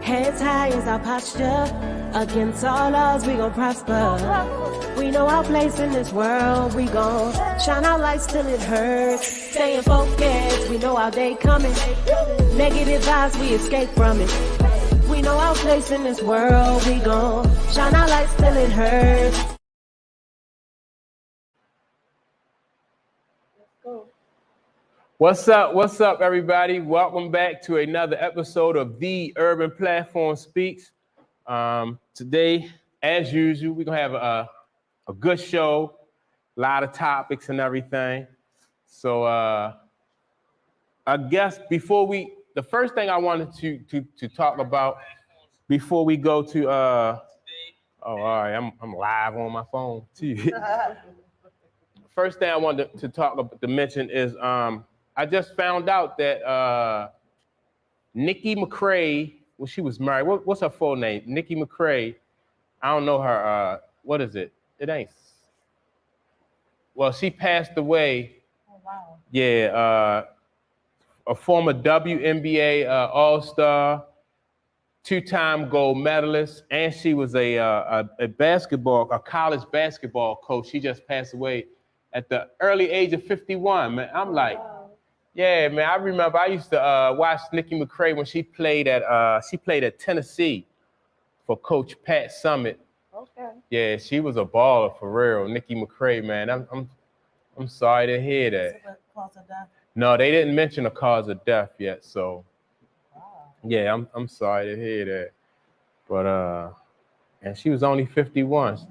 Heads high is our posture. Against all odds, we gon' prosper. We know our place in this world. We gon' shine our lights till it hurts. Staying focused, we know our day coming. Negative vibes, we escape from it. We know our place in this world. We gon' shine our lights till it hurts. What's up, everybody? Welcome back to another episode of The Urban Platform Speaks. Today, as usual, we're going to have a good show, a lot of topics and everything. So I guess the first thing I wanted to talk about before we go to, all right, I'm live on my phone too. First thing I wanted to mention is I just found out that Nikki McCrae, when she was married, what's her full name? Nikki McCrae. I don't know her. What is it? It ain't. Well, she passed away. Oh, wow. Yeah, a former WNBA All-Star, two-time gold medalist, and she was a college basketball coach. She just passed away at the early age of 51. Man, I'm like. Wow. Yeah, man, I remember I used to watch Nikki McCrae when she played at Tennessee for Coach Pat Summitt. Okay. Yeah, she was a baller for real. Nikki McCrae, man. I'm sorry to hear that. Cause of death? No, they didn't mention a cause of death yet, so wow. Yeah, I'm sorry to hear that. But and she was only 51.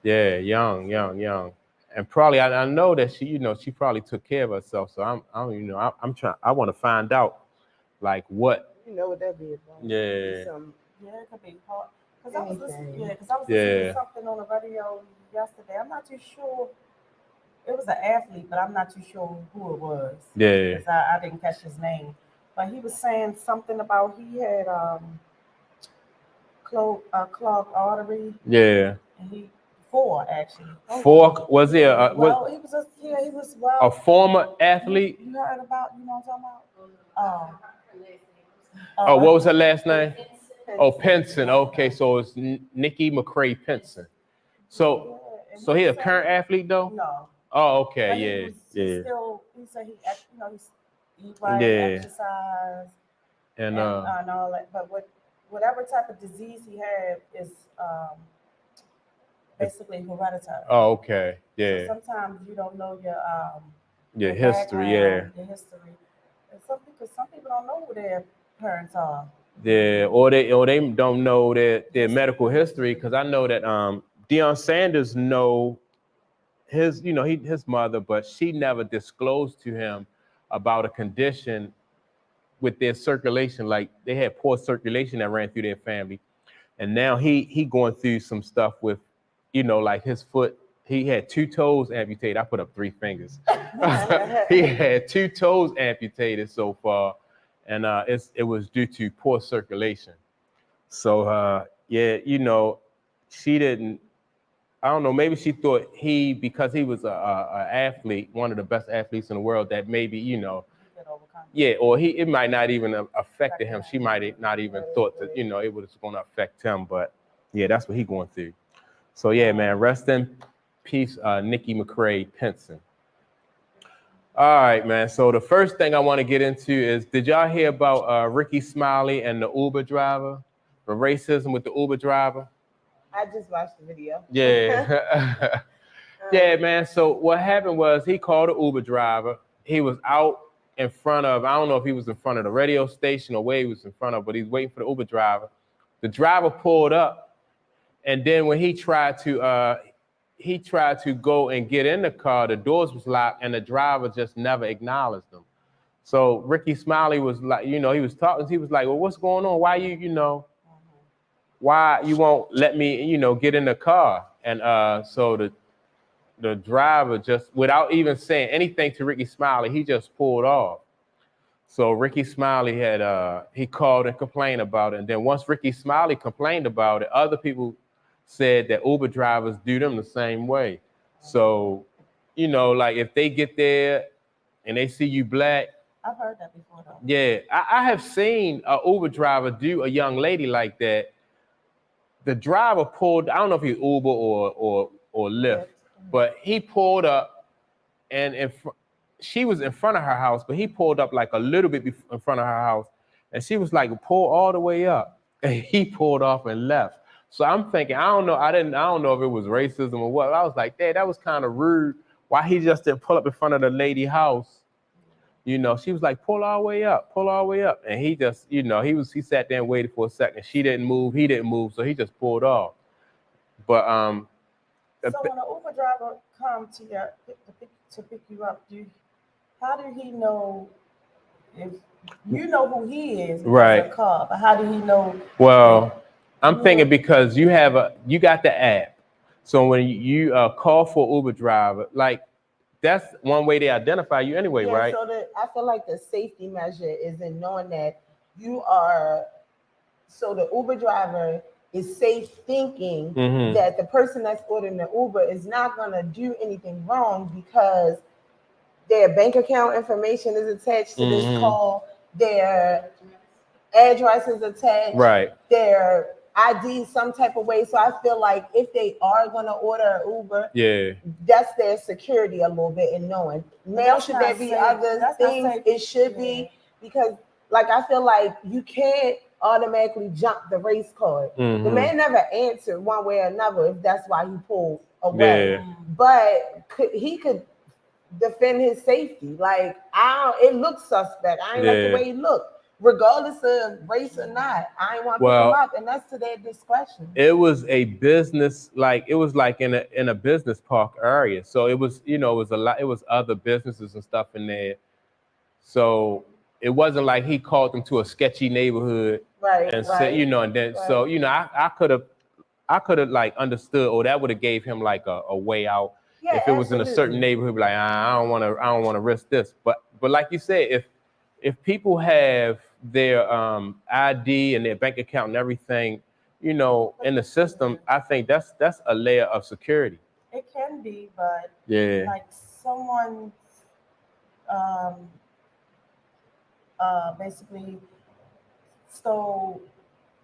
Yeah, young. And probably I know that she probably took care of herself. So I'm trying. I want to find out like what. You know what that be about. Yeah. It could be hard. Because I was listening to something on the radio yesterday. I'm not too sure. It was an athlete, but I'm not too sure who it was. Yeah. Because I didn't catch his name. But he was saying something about he had clogged artery. Yeah. And Four, actually. Four? Was he he was a former athlete? You heard about, you know what I'm talking about? What was her last name? Pinson. Okay, so it's Nikki McCrae Pinson. So he a current athlete though? No. Oh, okay, He said he eat right, exercise, and all that. But whatever type of disease he had is basically hereditary. Oh, okay. Yeah. So sometimes you don't know your history, yeah. Your history. And some people don't know who their parents are. Yeah, or they don't know their medical history, because I know that Deion Sanders know his mother, but she never disclosed to him about a condition with their circulation. Like they had poor circulation that ran through their family, and now he going through some stuff with, like his foot. He had 2 toes amputated. I put up 3 fingers. He had 2 toes amputated so far, and it was due to poor circulation. So she didn't. I don't know. Maybe she thought because he was a athlete, one of the best athletes in the world, that maybe or it might not even affected him. She might not even thought that it was going to affect him. But yeah, that's what he going through. So yeah, man, rest in peace, Nikki McCrae Pinson. All right, man. So the first thing I want to get into is, did y'all hear about Rickey Smiley and the Uber driver, the racism with the Uber driver? I just watched the video. Yeah. Yeah, man. So what happened was he called the Uber driver. He was out in front of, I don't know if he was in front of the radio station or where he was in front of, but he's waiting for the Uber driver. The driver pulled up, and then when he tried to go and get in the car, the doors was locked, and the driver just never acknowledged him. So Rickey Smiley was like, he was talking. He was like, well, what's going on? Why why you won't let me, get in the car? And so the driver, just without even saying anything to Rickey Smiley, he just pulled off. So Rickey Smiley he called and complained about it. And then once Rickey Smiley complained about it, other people said that Uber drivers do them the same way. So, like if they get there and they see you black, I've heard that before though. Yeah, I have seen a Uber driver do a young lady like that. The driver pulled, I don't know if he's Uber or Lyft, but he pulled up and she was in front of her house, but he pulled up like a little bit in front of her house, and she was like, pull all the way up, and he pulled off and left. So I'm thinking, I don't know if it was racism or what. I was like, Dad, that was kind of rude. Why he just didn't pull up in front of the lady house? You know, she was like, pull all the way up, pull all the way up. And he just, you know, he sat there and waited for a second. She didn't move, he didn't move, so he just pulled off. But so when an Uber driver comes to to pick you up, how do he know if you know who he is? Right. A car, but how do he know? Well, I'm thinking because you got the app. So when you call for an Uber driver, like that's one way they identify you anyway, Yeah, right? so I feel like the safety measure is in knowing that you are, so the Uber driver is safe thinking that the person that's ordering the Uber is not going to do anything wrong because their bank account information is attached to this call, their address is attached, Right. their ID some type of way. So I feel like if they are going to order an Uber, that's their security a little bit in knowing. Now, should there be other things? It should be, because like I feel like you can't automatically jump the race card. The man never answered one way or another if that's why he pulled away. But he could defend his safety. Like, it looks suspect. I ain't like the way he looked. Regardless of race or not, I ain't want to pick him up, and that's to their discretion. It was a business, like it was like in a business park area. So it was, you know, it was other businesses and stuff in there. So it wasn't like he called them to a sketchy neighborhood, and said, you know, and then so you know, I could have like understood, or that would have gave him like a way out. Yeah, if it was in a certain neighborhood, like I don't want to risk this. But like you said, if people have their ID and their bank account and everything, you know, in the system, I think that's a layer of security. It can be, but like someone basically stole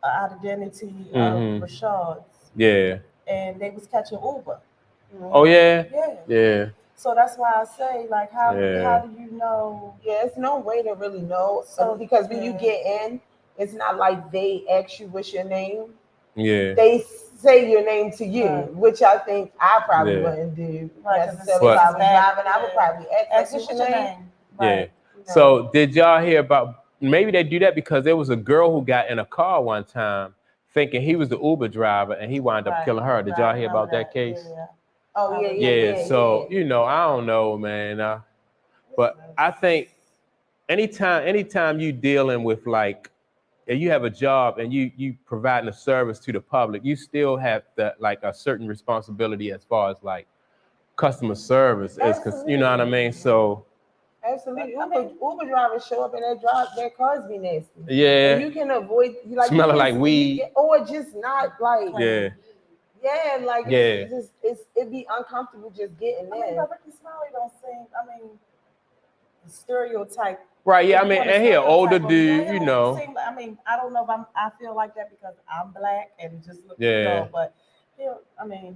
an identity of Rashad's. Yeah. And they was catching Uber. Oh yeah. Yeah. So that's why I say, like, how do you know? Yeah, it's no way to really know. So because when you get in, it's not like they ask you what's your name. Yeah. They say your name to you, which I think I probably wouldn't do necessarily. If I was driving, I would probably ask what's your name. Yeah. So did y'all hear about? Maybe they do that because there was a girl who got in a car one time thinking he was the Uber driver and he wound up killing her. Did y'all hear about that case? Yeah. Oh yeah. So you know, I don't know, man. But I think anytime you dealing with like, if you have a job and you providing a service to the public, you still have like a certain responsibility as far as like customer service is, because you know what I mean. So absolutely, Uber drivers show up and their cars be nasty. Yeah. And you can avoid smelling like weed, or just not like Yeah, it'd be uncomfortable just getting there. I mean, but Rickey Smiley don't seem, the stereotype. Right, yeah, I mean, and he an older dude, you know. I don't know if I feel like that because I'm black and just look but I don't know.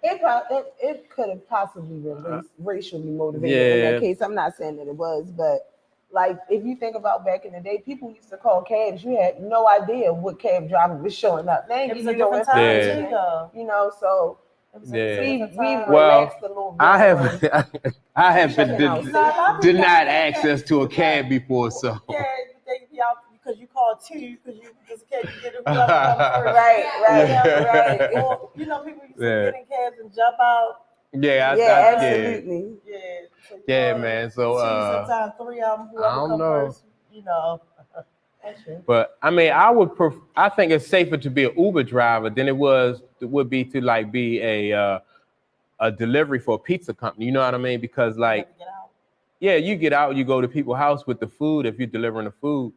It could have possibly been racially motivated in that case. I'm not saying that it was, but like if you think about back in the day, people used to call cabs. You had no idea what cab driver was showing up. They it was a different time, you know. So we relaxed a little bit. I have been denied access to a cab before, so. Yeah, they be out because you call two because you just can't get it. Right. Or, you know, people used to get in cabs and jump out. Absolutely. Yeah, man. So sometimes three of them. Whoever I don't know. First, you know. But I mean, I think it's safer to be an Uber driver than it would be to like be a delivery for a pizza company. You know what I mean? Because like, you get out, you go to people's house with the food if you're delivering the food.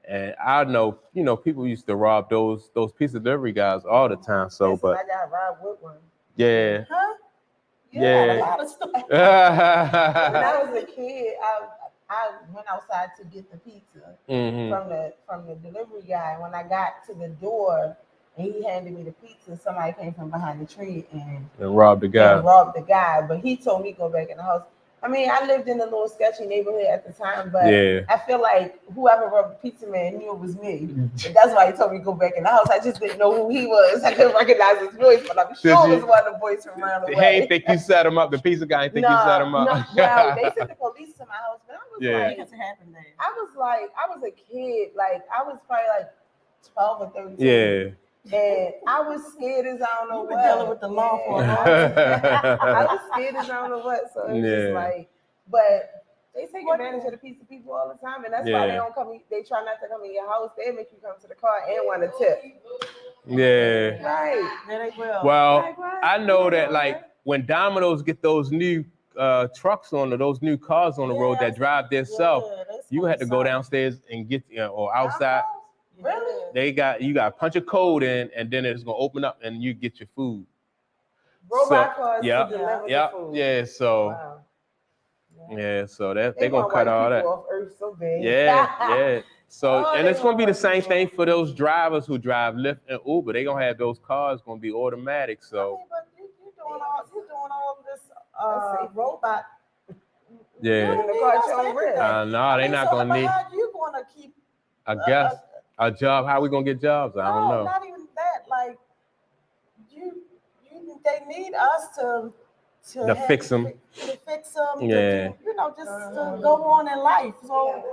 And I know, you know, people used to rob those pizza delivery guys all the time. So, but I got robbed with one. Yeah. Huh? Yeah. A lot of stuff. When I was a kid, I went outside to get the pizza from the delivery guy. When I got to the door and he handed me the pizza, somebody came from behind the tree and robbed the guy. But he told me to go back in the house. I mean, I lived in a little sketchy neighborhood at the time, but I feel like whoever robbed the pizza man knew it was me. And that's why he told me to go back in the house. I just didn't know who he was. I couldn't recognize his voice, but I'm sure it was one of the boys from around the way. He ain't think you set him up. The pizza guy ain't think you set him up. No, well, they sent the police to my house, but I was like, it happened there. I was a kid. Like, I was probably like 12 or 13. Yeah. And I was scared as I don't know what. Dealing with the law for a long time. I was scared as I don't know what. So it was just like, but they take advantage of the pizza people all the time, and that's why they don't come. They try not to come in your house. They make you come to the car and want a tip. Yeah. Right. Yeah, they will. Well, I know that like when Domino's get those new trucks on those new cars on the road that drive themselves, you had to go downstairs and get or outside. Really? You got to punch a code in, and then it's gonna open up, and you get your food. Robot cars to deliver the food. Yeah. So. Wow. Yeah, so that they're gonna cut all that. Off Earth so bad. Yeah. So and it's gonna be the same thing for those drivers who drive Lyft and Uber. They're gonna have those cars gonna be automatic. So. I mean, but you're doing all this robot. Yeah. No, they're not gonna need. How you gonna keep? I guess a job. How we gonna get jobs? I don't know. Not even that. Like they need us to fix them. To fix them. Yeah. Just to go on in life. So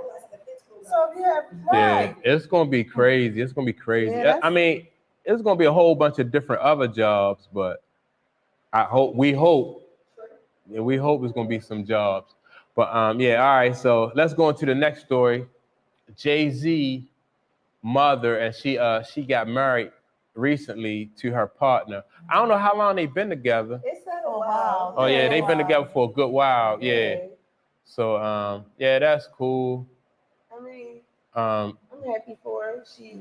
yeah. Right. Yeah. It's gonna be crazy. It's gonna be crazy. Yeah, I mean, it's gonna be a whole bunch of different other jobs, but we hope it's gonna be some jobs. But all right. So let's go into the next story. Jay-Z mother, and she got married recently to her partner. I don't know how long they've been together. It's been a while. Oh yeah, they've been together for a good while. Yeah. So that's cool. I mean, I'm happy for her. She's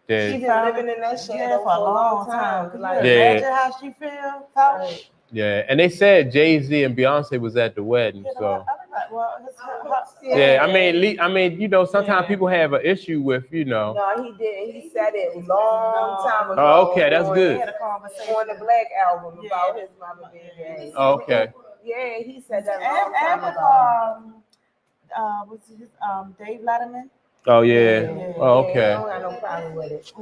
been living in that shadow for a long time. Like, imagine how she feels. Right. Yeah, and they said Jay-Z and Beyonce was at the wedding. So. I mean, sometimes people have an issue with, No, he didn't. He said it long time ago. Oh, okay, that's good. He had a conversation on the Black album about his mama being gay. Oh, okay. Yeah, he said that long time ago. Was his Dave Letterman? Oh yeah. Oh, okay. I don't have no problem with it.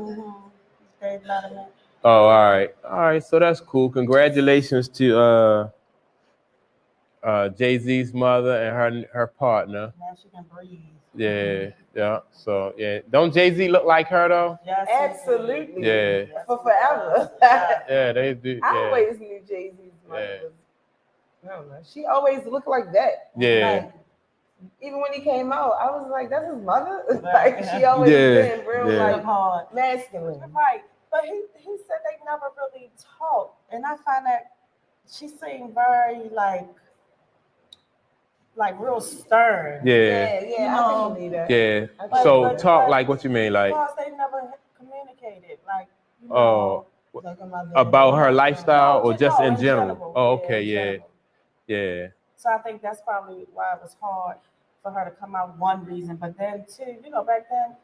Dave Letterman. Oh, all right. So that's cool. Congratulations to Jay-Z's mother and her partner. Now she can breathe. Yeah. So don't Jay-Z look like her though? Yes, absolutely. Yeah. For forever. Yeah, they do. I always knew Jay-Z's mother was. I don't know. She always looked like that. Yeah. Like, even when he came out, I was like, "That's his mother." Like she always been real like masculine. Right. But he said they never really talked, and I find that she seemed very like real stern. Yeah. I can believe that. Yeah. So talk like what you mean, like. Because they never communicated, like. About her lifestyle or just in general? Oh, okay. Yeah. So I think that's probably why it was hard for her to come out. One reason, but then too, back then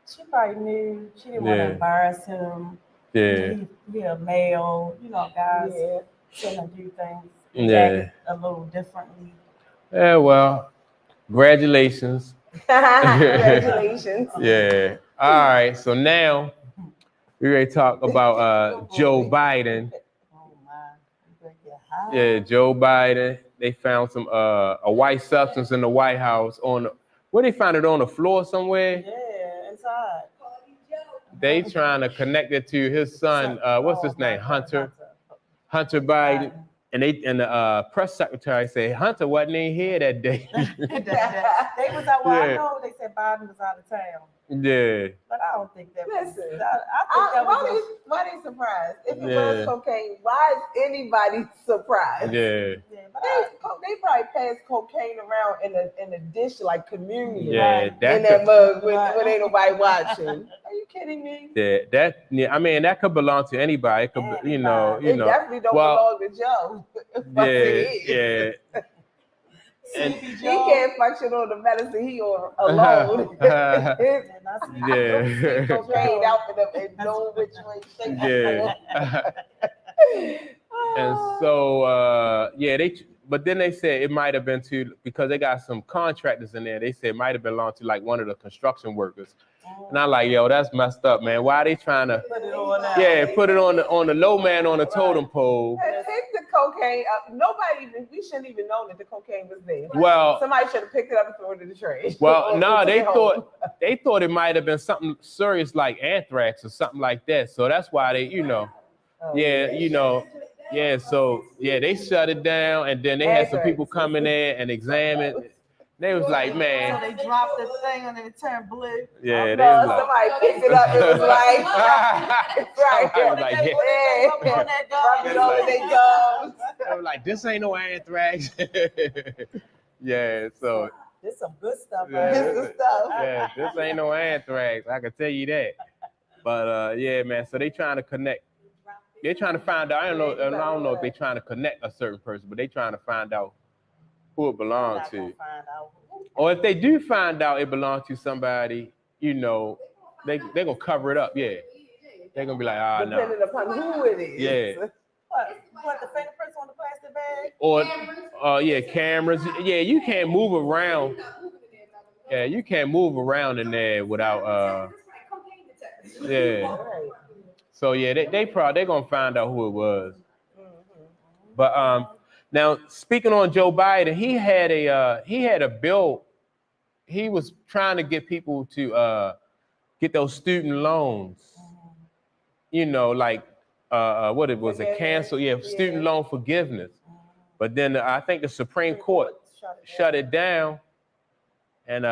she probably knew she didn't want to embarrass him. Yeah. He a male, guys tend to do things a little differently. Yeah, well, congratulations. Congratulations. Yeah. All right. So now we're ready to talk about Joe Biden. Oh my. Yeah, Joe Biden. They found some a white substance in the White House where they found it on the floor somewhere. Yeah, inside. They trying to connect it to his son. What's his name? Hunter Biden. And the press secretary said Hunter wasn't in here that day. They was out. Well, I know they said Biden was out of town. Yeah. But I don't think that was. Listen, I think why they surprised? If it was cocaine, why is anybody surprised? Yeah. They probably passed cocaine around in a dish like communion. Yeah, in that mug when ain't nobody watching. Are you kidding me? Yeah, I mean that could belong to anybody. It could, It definitely don't belong to Joe. Yeah. And he can't function on the medicine he on alone. Yeah. Cocaine out for them and know which way shape. Yeah. And so but then they said it might have been to, because they got some contractors in there, they said it might have belonged to like one of the construction workers. And I'm like, yo, that's messed up, man. Why are they trying to put it on the low man on the totem pole? Pick the cocaine up. We shouldn't even know that the cocaine was there. Well, somebody should have picked it up and thrown it in the trash. Well, no, they thought it might have been something serious like anthrax or something like that. So that's why they, they shut it down, and then they had some people come in there and examine. They was like, man. So they dropped the thing and then it turned blue. Yeah, they was somebody picked it up. It was like, right. I was like, they were like, this ain't no anthrax. Yeah, so. This some good stuff. Yeah, This good stuff. Yeah, this ain't no anthrax. I can tell you that. But yeah, man. So they trying to connect. They're trying to find out. I don't know if they're trying to connect a certain person, but they trying to find out who it belongs to. Or if they do find out it belongs to somebody, they gonna cover it up. Yeah, they're gonna be like, no. Depending upon who it is. Yeah. What, the fingerprints on the plastic bag? Or cameras. Yeah, you can't move around. Yeah, you can't move around in there without. Yeah. So yeah, they gonna find out who it was. But now speaking on Joe Biden, he had a bill. He was trying to get people to get those student loans. What it was, a cancel, student loan forgiveness. But then I think the Supreme Court shut it down, and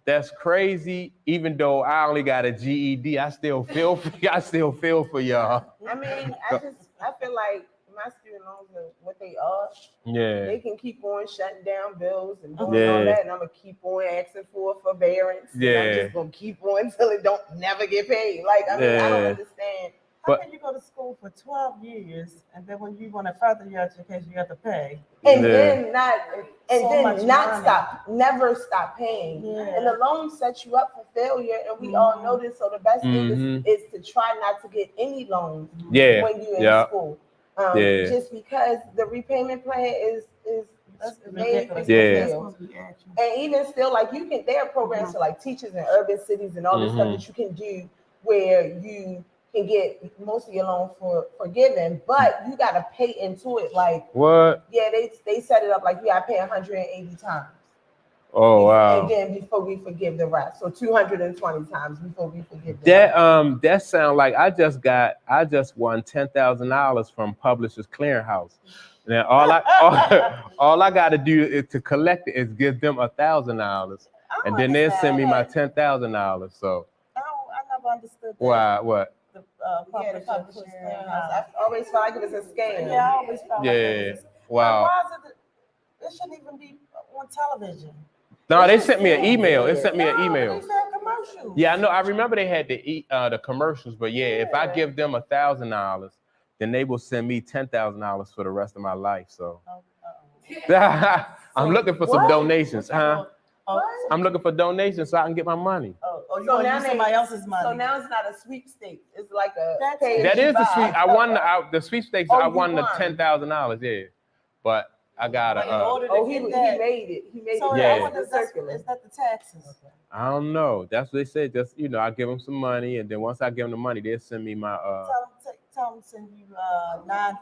that's crazy. Even though I only got a GED, I still feel for y'all. I mean, I feel like my student loans are what they are. Yeah. They can keep on shutting down bills and doing all that, and I'm gonna keep on asking for forbearance. Yeah. And I'm just gonna keep on until it don't never get paid. Like, I mean, I don't understand. How can you go to school for 12 years and then when you want to further your education, you have to pay? And then never stop paying. Yeah. And the loan sets you up for failure, and we all know this. So the best thing is to try not to get any loans when you're in school. Just because the repayment plan is made for fail. And even still, like, there are programs for like teachers in urban cities and all this stuff that you can do where you can get most of your loan forgiven, but you got to pay into it. Like, what? Yeah, they set it up like you got to pay 180 times. Oh, wow. And then before we forgive the rest, so 220 times before we forgive the rest. That sound like I just won $10,000 from Publishers Clearinghouse. Now all I got to do is to collect it is give them $1,000, and then they'll send me my $10,000. So I never understood that. Why? What? The Publishers Clearinghouse. I always felt like it was a scam. Yeah, I always felt like it was. Wow. Why is it shouldn't even be on television. No, they sent me an email. They sent me an email. They said commercials. Yeah, I know. I remember they had the commercials, but if I give them $1,000, then they will send me $10,000 for the rest of my life. So I'm looking for some donations, huh? I'm looking for donations so I can get my money. So now somebody else's money. So now it's not a sweepstakes. It's like a that is the sweep. I won the sweepstakes. I won the $10,000. Yeah, but I gotta. He made it. He made it. Yeah. Is that the taxes? I don't know. That's what they said. Just I give them some money, and then once I give them the money, they'll send me my. Tell them send you 9.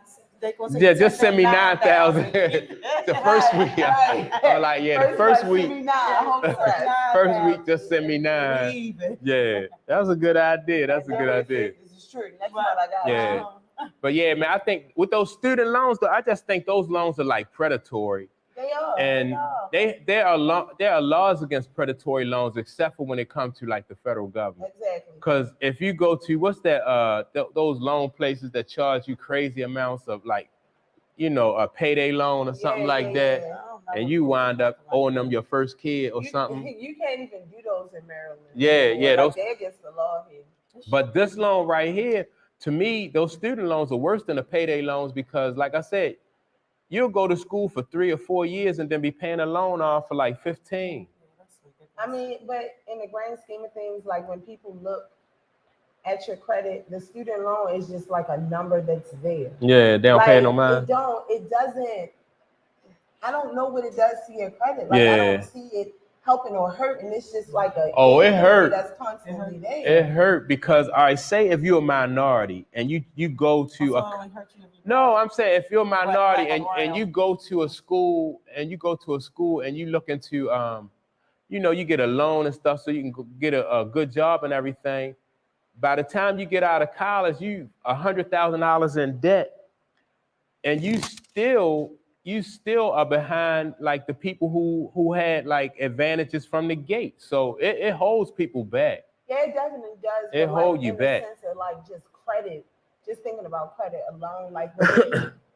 Just send me 9,000 the first week. I'm like, the first week. First week, just send me 9. Yeah, that was a good idea. That's a good idea. This is true. That's what I got. Yeah, but yeah, man, I think with those student loans, though, I just think those loans are like predatory. They are. And there are laws against predatory loans, except for when it comes to like the federal government. Exactly. Because if you go to what's that those loan places that charge you crazy amounts of like, a payday loan or something like that, and you wind up owing them your first kid or something. You can't even do those in Maryland. Yeah, those they're against the law here. But this loan right here, to me, those student loans are worse than the payday loans because, like I said, you'll go to school for 3 or 4 years and then be paying a loan off for like 15. I mean, but in the grand scheme of things, like when people look at your credit, the student loan is just like a number that's there. Yeah, they don't pay no mind. It doesn't, I don't know what it does to your credit. Like, I don't see it helping or hurting. It's just like a it hurt. That's constantly there. It hurt because say if you're a minority and you go to I'm saying if you're a minority and you go to a school and you look into you get a loan and stuff so you can get a good job and everything. By the time you get out of college, you $100,000 in debt, and you still are behind like the people who had like advantages from the gate. So it holds people back. Yeah, it definitely does. It holds you back. In the sense of like just credit, just thinking about credit alone, like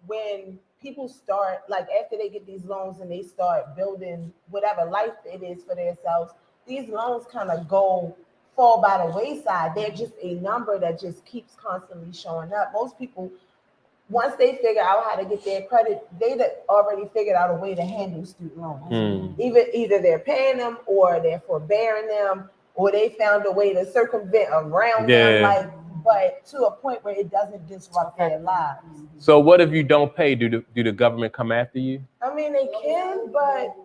when people start, like after they get these loans and they start building whatever life it is for themselves, these loans kind of fall by the wayside. They're just a number that just keeps constantly showing up. Most people, once they figure out how to get their credit, they already figured out a way to handle student loans. Either they're paying them or they're forbearing them, or they found a way to circumvent around them, like, but to a point where it doesn't disrupt their lives. So what if you don't pay? Do the government come after you? I mean, they can, but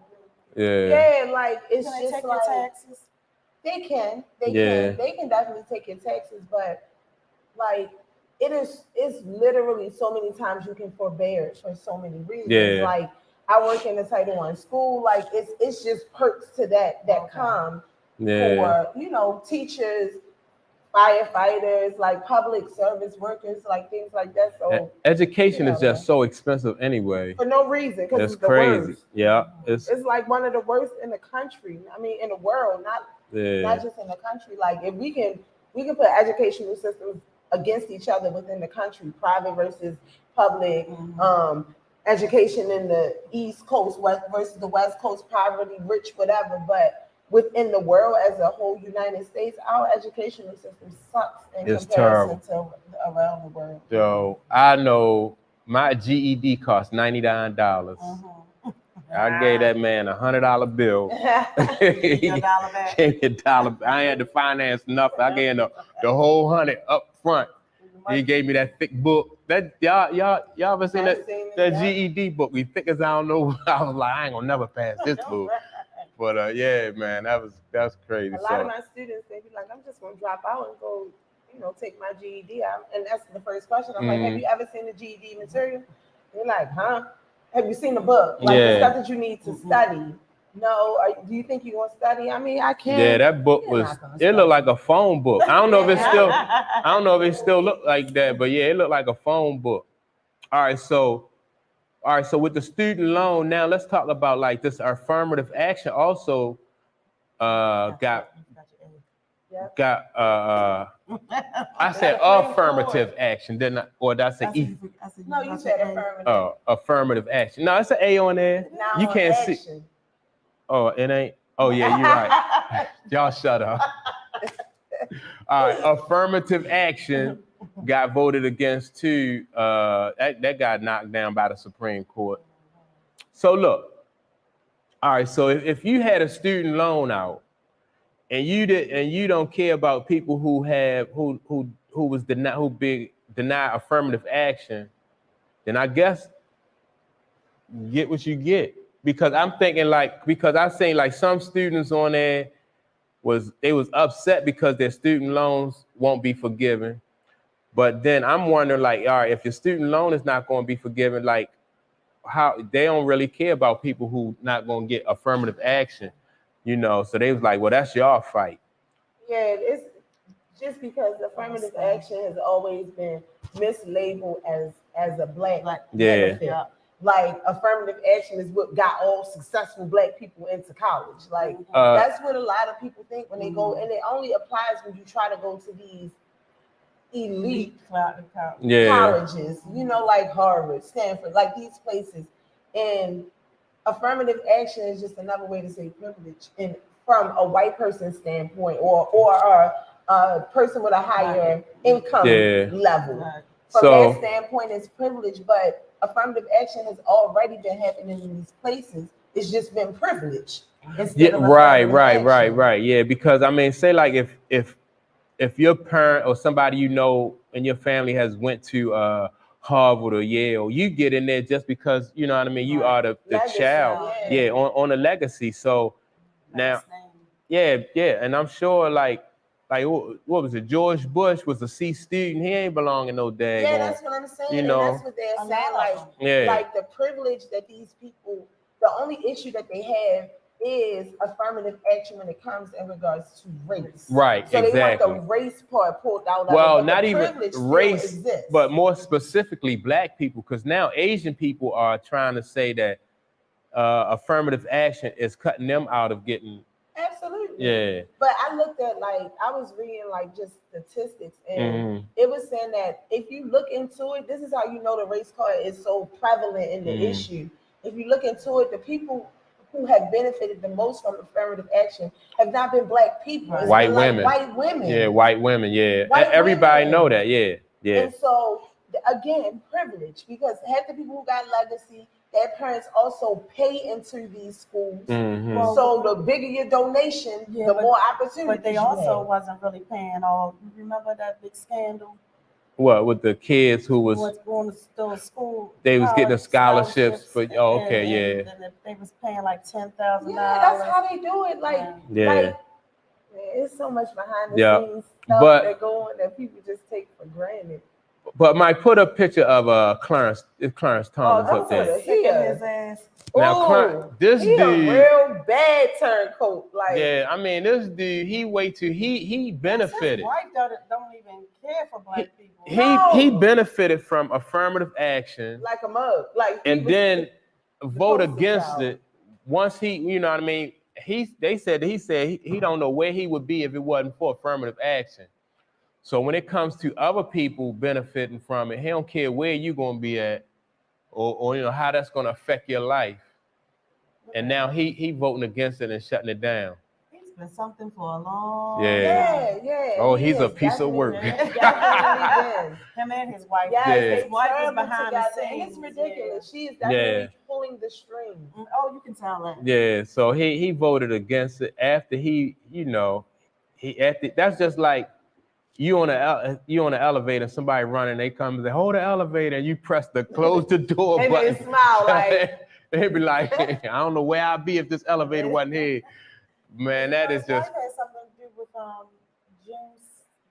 like it's just take like your taxes. They can definitely take your taxes, but like it's literally so many times you can forbear for so many reasons. Like I work in a Title I school, like it's just perks to that come for teachers, firefighters, like public service workers, like things like that. So education is just so expensive anyway. For no reason, because it's the crazy. Worst. Yeah, it's like one of the worst in the country. I mean, in the world, not just in the country. Like if we can put educational systems against each other within the country, private versus public, education in the East Coast versus the West Coast, poverty, rich, whatever, but within the world as a whole, United States, our educational system sucks in comparison to around the world. So I know my GED cost $99. I gave that man $100 bill. Gave me $1. I ain't had to finance nothing. I gave him the whole $100 up front. He gave me that thick book. That y'all ever seen that GED book? We thick as I don't know. I was like, I ain't gonna never pass this book. But yeah, man, that's crazy. A lot of my students, they be like, I'm just gonna drop out and go, take my GED out. And that's the first question. I'm like, have you ever seen the GED material? They're like, huh? Have you seen the book? Like the stuff that you need to study. No, do you think you're gonna study? I mean, I can't. Yeah, that book it looked like a phone book. I don't know if it still look like that, but yeah, it looked like a phone book. All right, so with the student loan, now let's talk about like this affirmative action also got I said affirmative action, didn't I? Or did I say E? No, you said affirmative. Oh, affirmative action. No, it's an A on there. Now you can't action. see. Oh, it ain't. Oh yeah, you're right. Y'all shut up. All right, affirmative action got voted against too. That got knocked down by the Supreme Court. So look, all right. So if you had a student loan out, and you don't care about people who was denied affirmative action, then I guess get what you get. Because I'm thinking I seen like some students on there was upset because their student loans won't be forgiven. But then I'm wondering, like, all right, if your student loan is not going to be forgiven, like, how they don't really care about people who not going to get affirmative action, So they was like, well, that's your fight. Yeah, it's just because affirmative action has always been mislabeled as a black benefit. Yeah. Like affirmative action is what got all successful black people into college. Like that's what a lot of people think when they go, and it only applies when you try to go to these elite colleges, like Harvard, Stanford, like these places. And affirmative action is just another way to say privilege, and from a white person's standpoint, or a person with a higher income level. from that standpoint, it's privilege, but affirmative action has already been happening in these places. It's just been privilege. Yeah, right. Yeah, because I mean, say like if your parent or somebody you know in your family has went to Harvard or Yale, you get in there just because you know what I mean. You are the child, on a legacy. So now, yeah, and I'm sure like what was it? George Bush was a C student. He ain't belong in no daggone. Yeah, that's what I'm saying. You know, and that's what they're saying. Like the privilege that these people. The only issue that they have is affirmative action when it comes in regards to race. Right, so exactly. They want the race part pulled out of it. Well, not even race, but more specifically black people, because now Asian people are trying to say that affirmative action is cutting them out of getting. Absolutely. Yeah. But I looked at I was reading just statistics, and it was saying that if you look into it, this is how you know the race card is so prevalent in the issue. If you look into it, the people who have benefited the most from affirmative action have not been black people. It's white women. White women. Yeah, white women. Yeah. Everybody know that. Yeah. And so again, privilege, because half the people who got legacy, their parents also pay into these schools. So the bigger your donation, the more opportunity. But they also wasn't really paying all. Remember that big scandal? What with the kids who was going to school? They was getting the scholarships for. And they was paying like $10,000. Yeah, that's how they do it. It's so much behind the scenes stuff that go on that people just take for granted. But Mike, put a picture of Clarence Thomas up there. His ass. Now, this dude, a real bad turncoat. I mean, this dude, he benefited. His wife don't even care for black people. He benefited from affirmative action, like a mug, and then vote against it. Once he, you know what I mean, he said he don't know where he would be if it wasn't for affirmative action. So when it comes to other people benefiting from it, he don't care where you're gonna be at, or you know how that's gonna affect your life. And now he voting against it and shutting it down. He's been something for a long time. Yeah. Oh, he's a piece of work. Him and his wife. His wife is behind the scenes. It's ridiculous. She is definitely pulling the strings. Oh, you can tell that. Yeah. So he voted against it after that's just like you on an elevator, somebody running, they come and say, hold the elevator, and you press the close the door and button. They smile they be like, I don't know where I'd be if this elevator wasn't here. Man, that is just. Had something to do with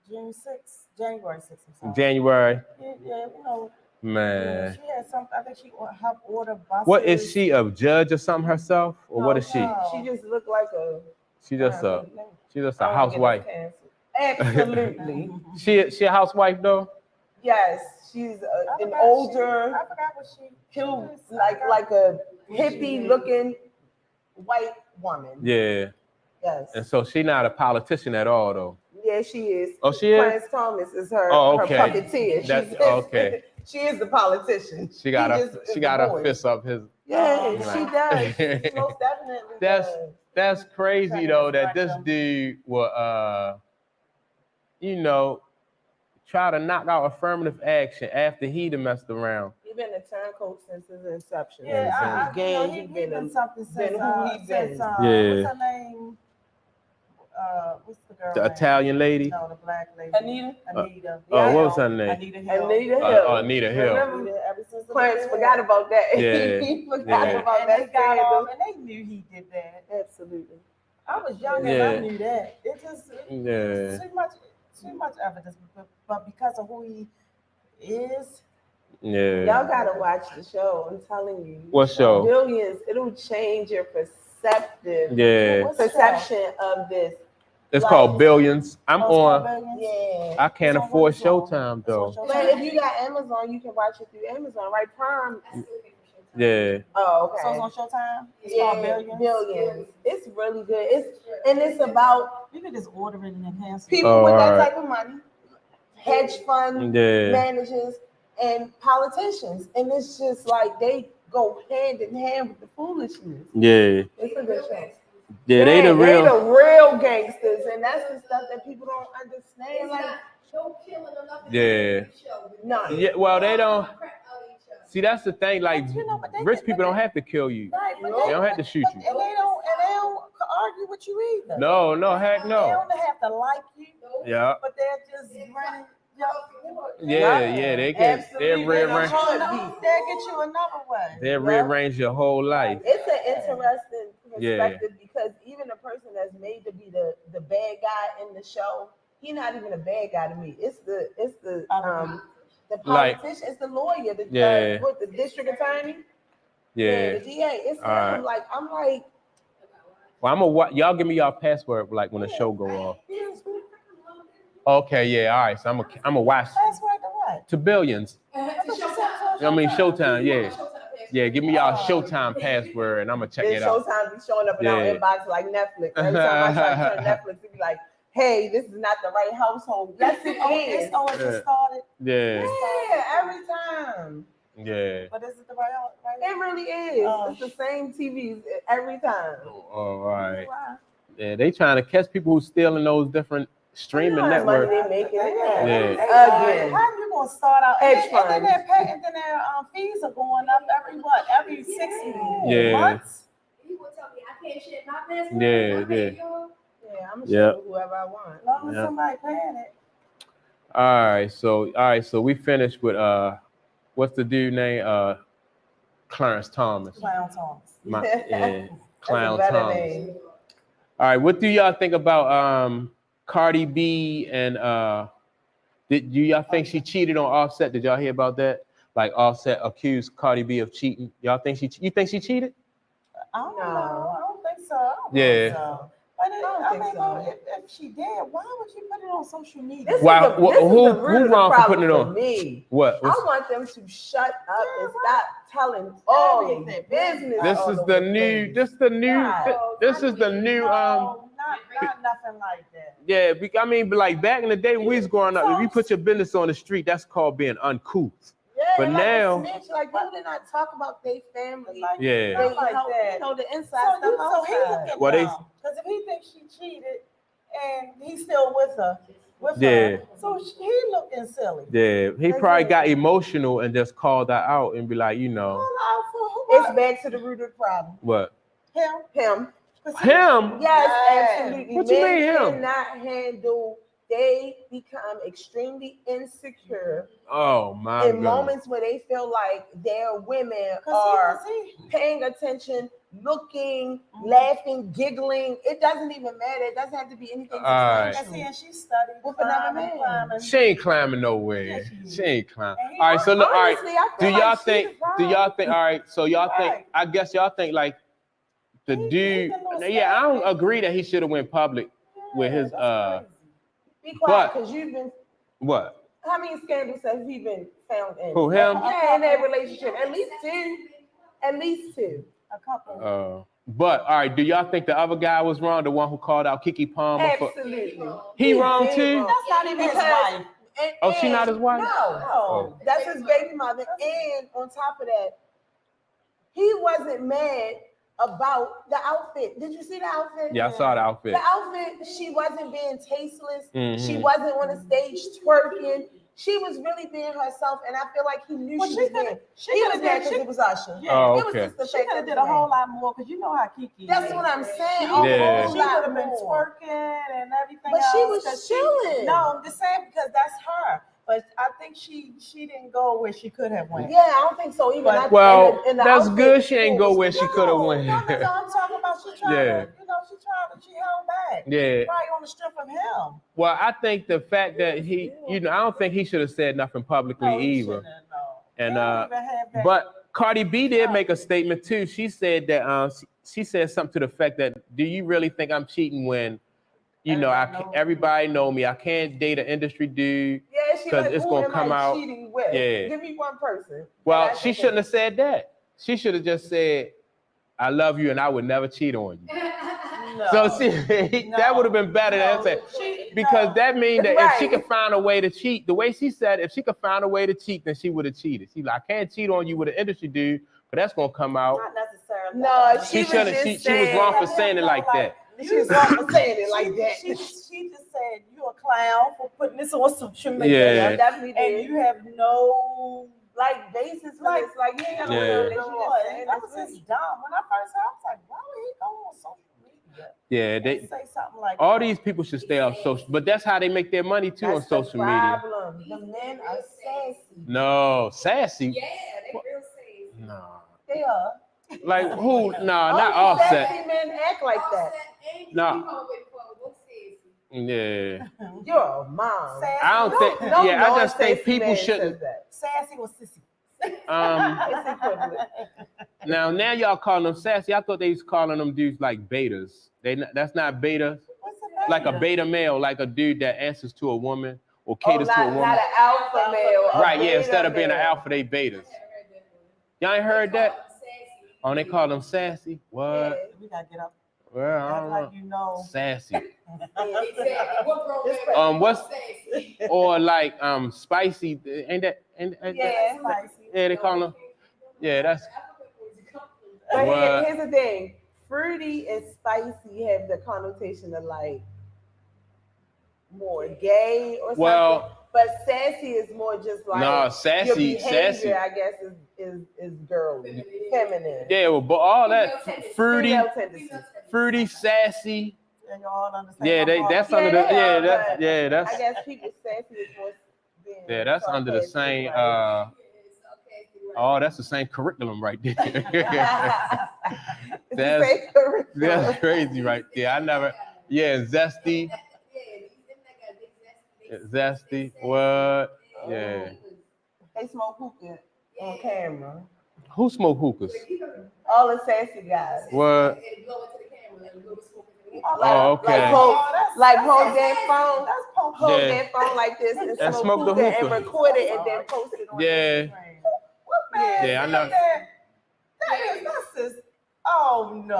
January 6th. January. Yeah, you know. Man. She had something. I think she helped order buses. What is she, a judge or something herself, or what is she? She just looked like a. She's just a housewife. Absolutely. She a housewife though? Yes, she's an older. I forgot what she. Like a hippie looking white woman. Yeah. Yes. And so she's not a politician at all though. Yeah, she is. Oh, she is. Clarence Thomas is her. Oh, okay. Her puppeteer. Okay. She is the politician. She got her fist up his. Yeah, she does. She most definitely does. That's crazy though that this dude will try to knock out affirmative action after he done messed around. He's been a turncoat since his inception. Yeah, he's been something since what's her name? What's the girl? The name? Italian lady? No, the black lady. Anita. What was her name? Anita Hill. Anita Hill. Ever since Clarence forgot about that. Yeah. He forgot about that scandal. And they knew he did that. Absolutely. I was young and I knew that. It just too much evidence, but because of who he is. Yeah. Y'all gotta watch the show. I'm telling you. What show? Billions. It'll change your perception of this. It's called Billions. I'm on. Billions? Yeah. I can't afford Showtime though. But if you got Amazon, you can watch it through Amazon, right? Prime. Yeah. Oh, okay. So it's on Showtime? It's called Billions? It's really good. It's about. You can just order it and enhance it. People with that type of money, hedge fund managers, and politicians, and it's just like they go hand in hand with the foolishness. Yeah. It's a good show. Yeah, they the real gangsters, and that's the stuff that people don't understand. Like, yeah. No. Yeah, well, they don't. See, that's the thing. Like, rich people don't have to kill you. They don't have to shoot you. And they don't argue with you either. No, heck no. They don't have to like you. Yeah. But they're just running. Yeah, they'll rearrange. They'll get you another way. They'll rearrange your whole life. It's an interesting perspective because even the person that's made to be the bad guy in the show, he's not even a bad guy to me. It's the politician, like, it's the lawyer, the district attorney. Yeah. The DA. It's him. Right. Like, I'm like, well, y'all give me y'all password like when the show go off. Okay, yeah, all right. So I'm a watch. Password to what? To Billions. I mean Showtime, yeah. Yeah, give me y'all Showtime password and I'm gonna check it out. Showtime be showing up in our inbox like Netflix. Every time I try to turn Netflix, it be like, hey, this is not the right household. Yes, it is. Oh, it just started? Yeah. Yeah, every time. Yeah. But is it the right? It really is. It's the same TVs every time. All right. Yeah, they trying to catch people who stealing those different streaming networks. Money they making. Yeah. Again. How are you gonna start out? Hedge funds. And then their fees are going up every 6 months. He will tell me I can't share my password. Yeah, I'm gonna show whoever I want. As long as somebody paying it. All right, so we finished with what's the dude name? Clarence Thomas. Clown Thomas. Clown Thomas. Name. All right, what do y'all think about Cardi B and do y'all think she cheated on Offset? Did y'all hear about that? Like Offset accused Cardi B of cheating. Y'all think you think she cheated? I don't know. I don't think so. But if she did, why would you put it on social media? Who wrong for putting it on? Me. What? I want them to shut up and stop telling all the business. This is the new. Not nothing like that. Yeah, I mean, but like back in the day when we was growing up, if you put your business on the street, that's called being uncouth. Yeah, but like now, like you did not talk about their family. Like, yeah, they like that. You know, the inside stuff. So he looking because if he thinks she cheated and he's still with her, so he looking silly. Yeah, he probably got emotional and just called her out and be like, you know, it's back to the root of the problem. What? Him. Yes, absolutely. What you mean him? Cannot handle. They become extremely insecure. Oh my God. In moments where they feel like their women are paying attention, looking, laughing, giggling. It doesn't even matter. It doesn't have to be anything. She studied with another man. She ain't climbing nowhere. She ain't climbing. All right, so look, all right. Do y'all think? All right, so y'all think? I guess y'all think like the dude. Yeah, I don't agree that he should have went public with his Be quiet, because you've been. What? How many scandals have he been found in? Who, him? Yeah, in that relationship. At least two. A couple. But all right, do y'all think the other guy was wrong? The one who called out Keke Palmer? Absolutely. He wrong too? That's not even his wife. She not his wife? No. That's his baby mother. And on top of that, he wasn't mad about the outfit. Did you see the outfit? Yeah, I saw the outfit. The outfit, she wasn't being tasteless. Mm-hmm. She wasn't on the stage twerking. She was really being herself, and I feel like he knew she was there. He was there because it was Usher. Yeah. Oh, okay. It was just the she could have did a whole lot more because you know how Keke. That's what I'm saying. She would have been twerking and everything. But she was chilling. No, I'm just saying because that's her. But I think she didn't go where she could have went. Yeah, I don't think so either. In the that's outfit, good. She ain't go where she could have went. No, I'm talking about she tried to, she held back. Yeah. Probably on the strength of him. Well, I think the fact that he, I don't think he should have said nothing publicly either. And but Cardi B did make a statement too. She said that she said something to the fact that, do you really think I'm cheating when everybody know me? I can't date an industry dude because it's gonna come out. Yeah. Give me one person. Well, she shouldn't have said that. She should have just said, "I love you and I would never cheat on you." So that would have been better than saying, because that means that if she could find a way to cheat, the way she said, if she could find a way to cheat, then she would have cheated. She's like, I can't cheat on you with an industry dude, but that's gonna come out. Not necessarily. girl. No, She was wrong for saying it like that. She was wrong for saying it like that. She just said you a clown for putting this on social media. Yeah. I definitely did. And you have no like basis for this. Like, you ain't Yeah. That was just dumb. When I first heard, I was like, why would he go on social media? Yeah, They say something like all that. these people should stay off social, but that's how they make their money too on social media. The men are sassy. No, sassy. Yeah, they real sassy. No. They are. Like who? No, not Offset. Sassy men act like that. No. Yeah. You're a mom. Sassy. I don't think. Yeah, I just think people shouldn't. Sassy was sissy. It's equivalent. Now y'all calling them sassy. I thought they was calling them dudes like betas. That's not beta. What's a beta? Like a beta male, like a dude that answers to a woman or caters to a woman. Not an alpha male. Right, yeah, instead of being an alpha, they betas. Y'all ain't heard that? Oh, they call them sassy? What? Yeah, we gotta get up. Well, I don't know. Like you know. Sassy. What what's or like spicy? Ain't that? Yeah, spicy. Yeah, they call them. Yeah, that's. But here's the thing: fruity and spicy have the connotation of like more gay or something. Well, but sassy is more just like no, sassy, your behavior, sassy. I guess is girly, feminine. Yeah, well, but all that fruity, sassy. And you all understand. Yeah, that's under the that's. I guess people sassy is more. Yeah, that's under the same. Oh, that's the same curriculum right there. That's crazy right there. I never. Yeah, zesty. Zesty. What? Yeah. They smoke hookah on camera. Who smoke hookahs? All the sassy guys. What? Oh, okay. Like hold that phone. Hold that phone like this and smoke the hookah and record it and then post it on Instagram. Yeah, I know. That's just, oh no.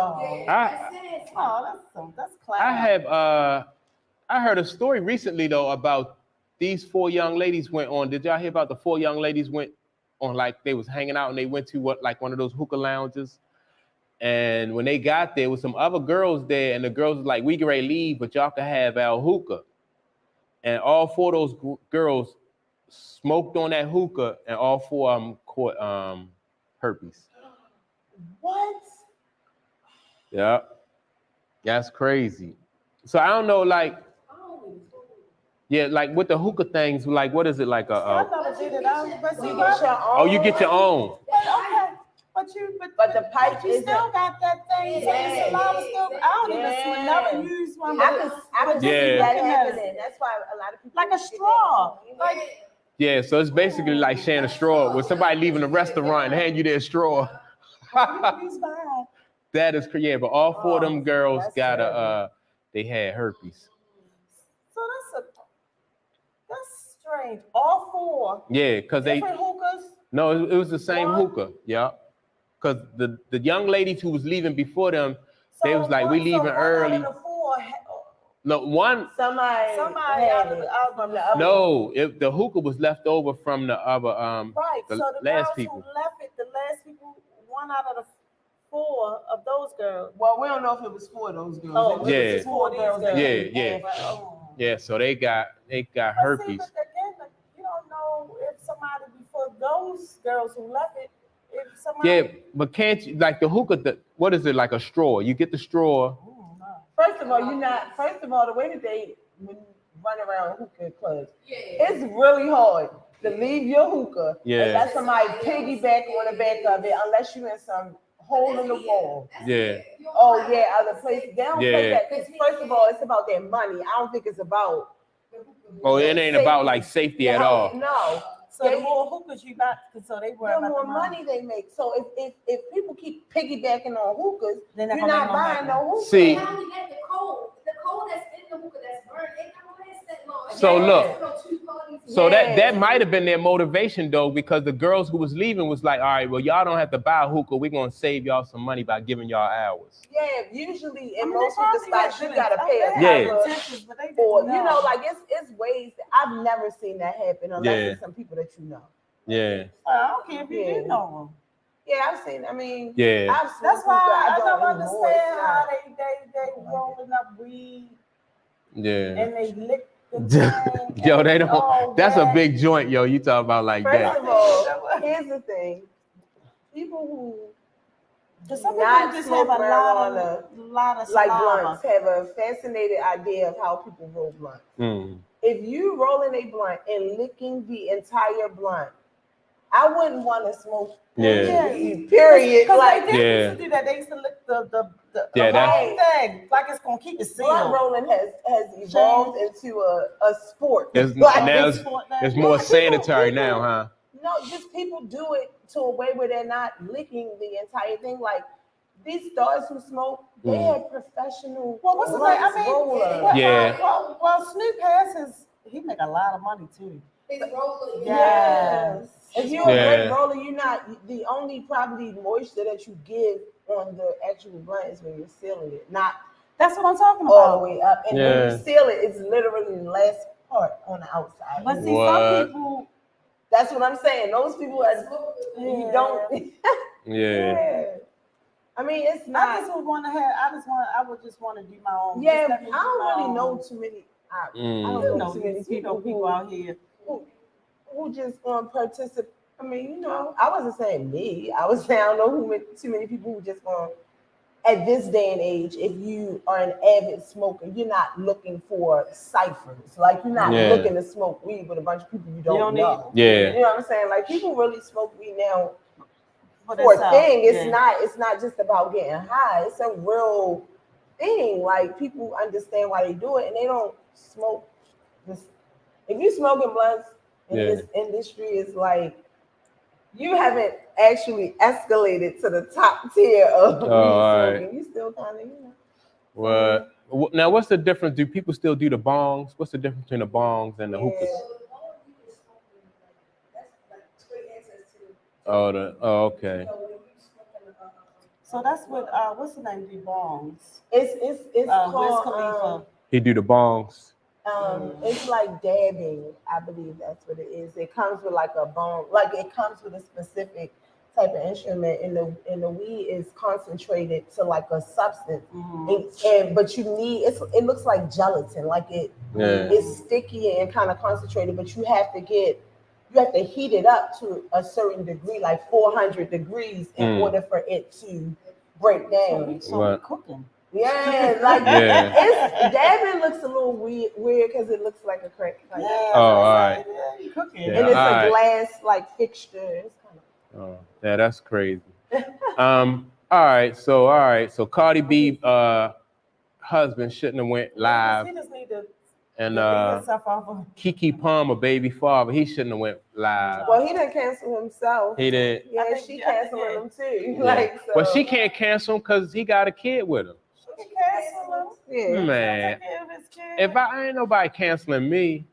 That's class. I heard a story recently though about these 4 young ladies went on. Did y'all hear about the 4 young ladies went on, like they was hanging out and they went to like one of those hookah lounges? And when they got there with some other girls there, and the girls was like, we get ready to leave, but y'all can have our hookah. And all 4 of those girls smoked on that hookah, and all 4 of them caught herpes. What? Yeah. That's crazy. So I don't know, like, yeah, like with the hookah things, like what is it like I never did it. you get your own. But the pipe you still got that thing. Yeah. I don't even never use one. I could see that happening. That's why a lot of people like a straw. Like Yeah, so it's basically like sharing a straw with somebody leaving a restaurant and hand you their straw. That is crazy. Yeah, but all 4 of them girls got they had herpes. So that's strange. All 4. Yeah, because they different hookahs. No, it was the same hookah. Yeah, because the young ladies who was leaving before them, they was like, we leaving early. No, one. Somebody out from the other. No, the hookah was left over from the other right. the so the last girls people. who left it, the last people, 1 out of the 4 of those girls. Well, we don't know if it was 4 of those girls. Oh, yeah. It was 4 girls. Yeah. Yeah, so they got herpes. See, but again, you don't know if somebody before those girls who left it, if somebody. Yeah, but can't you, like the hookah? What is it, like a straw? You get the straw. First of all, the way that they run around hookah clubs, it's really hard to leave your hookah and let somebody piggyback on the back of it unless you're in some hole in the wall. Yeah. Oh yeah, other places they don't play that because first of all, it's about their money. I don't think it's about. Oh, it ain't about like safety at all. No. So the more hookahs you got, so they worry the about more the money they make. So if people keep piggybacking on hookahs, then you're not buying no hookahs. See. Not only that, the coal that's in the hookah that's burned, it don't last that long. So look. So that might have been their motivation though, because the girls who was leaving was like, all right, well, y'all don't have to buy a hookah. We're gonna save y'all some money by giving y'all hours. Yeah, usually in most of the spots you gotta pay a or like it's ways that I've never seen that happen unless it's some people that you know. Yeah. I don't care if you didn't know Yeah, I've seen. I mean, yeah. I've That's why I don't anymore. understand how they rolling up weed Yeah. and they lick the thing. Yo, they don't. That's a big joint, yo. You talk about like that. First of all, here's the thing: people who some people not just smoke have a marijuana, lot of like saliva. blunts, have a fascinated idea of how people roll blunts. Mm. If you rolling a blunt and licking the entire blunt, I wouldn't want to smoke. Yeah. Period. Like Like, they used to do that. They used to lick the Yeah, whole thing. Like it's gonna keep it sealed. blunt rolling has evolved into a sport. It's, Like, now it's more sanitary now, huh? No, just people do it to a way where they're not licking the entire thing. Like these stars who smoke, they have professional. Well, what's the name? I mean, rollers. Yeah. Well, Snoop has he make a lot of money too. His roller. Yes. If you're a Yeah. great roller, you're not the only probably moisture that you give on the actual blunt is when you're sealing it, not That's what I'm talking all about. the way up. And when you seal it, it's literally the last part on the outside. But see, some people. That's what I'm saying. Those people are you don't. Yeah. I mean, it's not. I just would want to have. I would just want to do my own. Yeah, I don't really know too many. I don't know too many people out here who just gonna participate. I mean, you know, I wasn't saying me. I was saying I don't know too many people who just gonna. At this day and age, if you are an avid smoker, you're not looking for ciphers. Like you're not looking to smoke weed with a bunch of people you don't know. Yeah. You know what I'm saying? Like people really smoke weed now for a thing. It's not just about getting high. It's a real thing. Like people understand why they do it and they don't smoke this. If you smoking blunts in this industry, it's like you haven't actually escalated to the top tier of weed smoking. You still kind of, you know. Well, now what's the difference? Do people still do the bongs? What's the difference between the bongs and the hookahs? Oh, okay. So that's what what's the name? The bongs. It's called. He do the bongs. It's like dabbing, I believe that's what it is. It comes with like a bone, like it comes with a specific type of instrument, and the weed is concentrated to like a substance. But you need it looks like gelatin, like it's sticky and kind of concentrated, but you have to heat it up to a certain degree, like 400 degrees, in order for it to break down. So cooking. Yeah, like it's dabbing looks a little weird because it looks like a crack. Like, all right. Yeah, cooking. And it's a glass like fixture. It's kind of. Oh, yeah, that's crazy. All right. So Cardi B husband shouldn't have went live. He just need to and Keke Palmer, baby father, he shouldn't have went live. Well, he didn't cancel himself. He did. Yeah, she canceled him too. Yeah. Like, so. Well, she can't cancel him because he got a kid with him. She can cancel him. Yeah. Man, if I ain't nobody canceling me,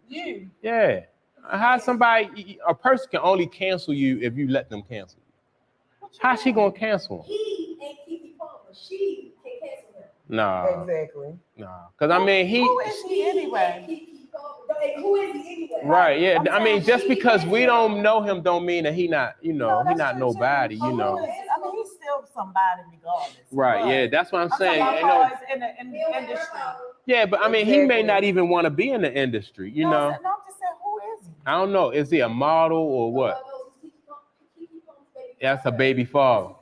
yeah. How a person can only cancel you if you let them cancel you. How she gonna cancel him? He ain't Keke Palmer. She can cancel him. No. Exactly. No. Because I mean who is he anyway? Who is he anyway? Right, yeah. I mean, just because we don't know him don't mean that he not, he not nobody, I mean, he's still somebody regardless. Right, yeah, that's what I'm saying. In the industry. Yeah, but I mean, he may not even want to be in the industry, you know. No, I'm just saying, who is he? I don't know. Is he a model or what? That's a baby father.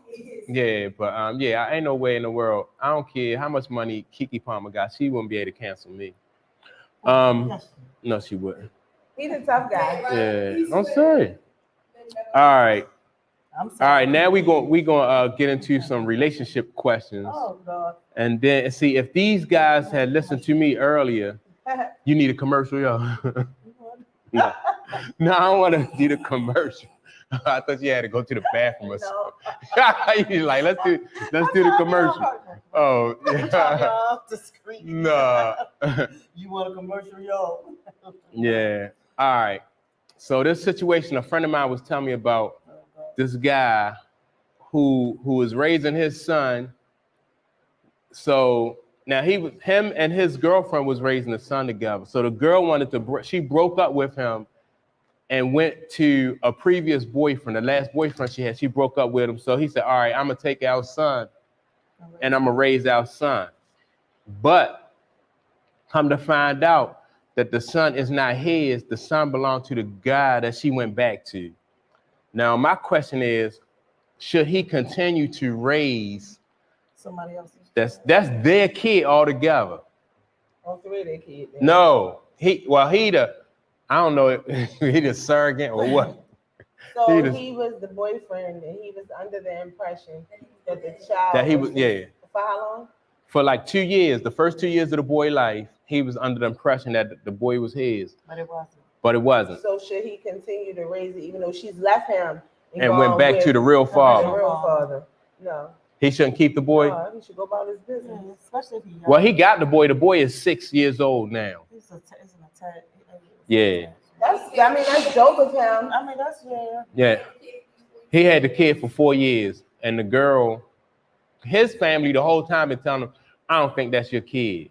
Yeah, but I ain't no way in the world. I don't care how much money Keke Palmer got. She wouldn't be able to cancel me. No, she wouldn't. He's a tough guy. Yeah, I'm sorry. All right. All right, now we gonna get into some relationship questions. Oh God. And then see if these guys had listened to me earlier. You need a commercial, yo. No, I don't want to do the commercial. I thought you had to go to the bathroom or something. You're like, let's do the commercial. Oh, yeah. No. You want a commercial, yo? Yeah. All right. So this situation, a friend of mine was telling me about this guy who was raising his son. So now him and his girlfriend was raising the son together. So the girl she broke up with him and went to a previous boyfriend, the last boyfriend she had. She broke up with him. So he said, all right, I'm going to take our son and I'm going to raise our son. But come to find out that the son is not his. The son belonged to the guy that she went back to. Now, my question is, should he continue to raise somebody else's? That's their kid altogether. All three of their kids. No, he I don't know if he the surrogate or what. So he was the boyfriend, and he was under the impression that the child for how long? For like 2 years. The first 2 years of the boy's life, he was under the impression that the boy was his. But it wasn't. So should he continue to raise it, even though she's left him and went back to the real father? No. He shouldn't keep the boy. No, he should go about his business, especially if he. Well, he got the boy. The boy is 6 years old now. Yeah. That's dope of him. I mean, that's Yeah. He had the kid for 4 years, and the girl, his family, the whole time been telling him, "I don't think that's your kid."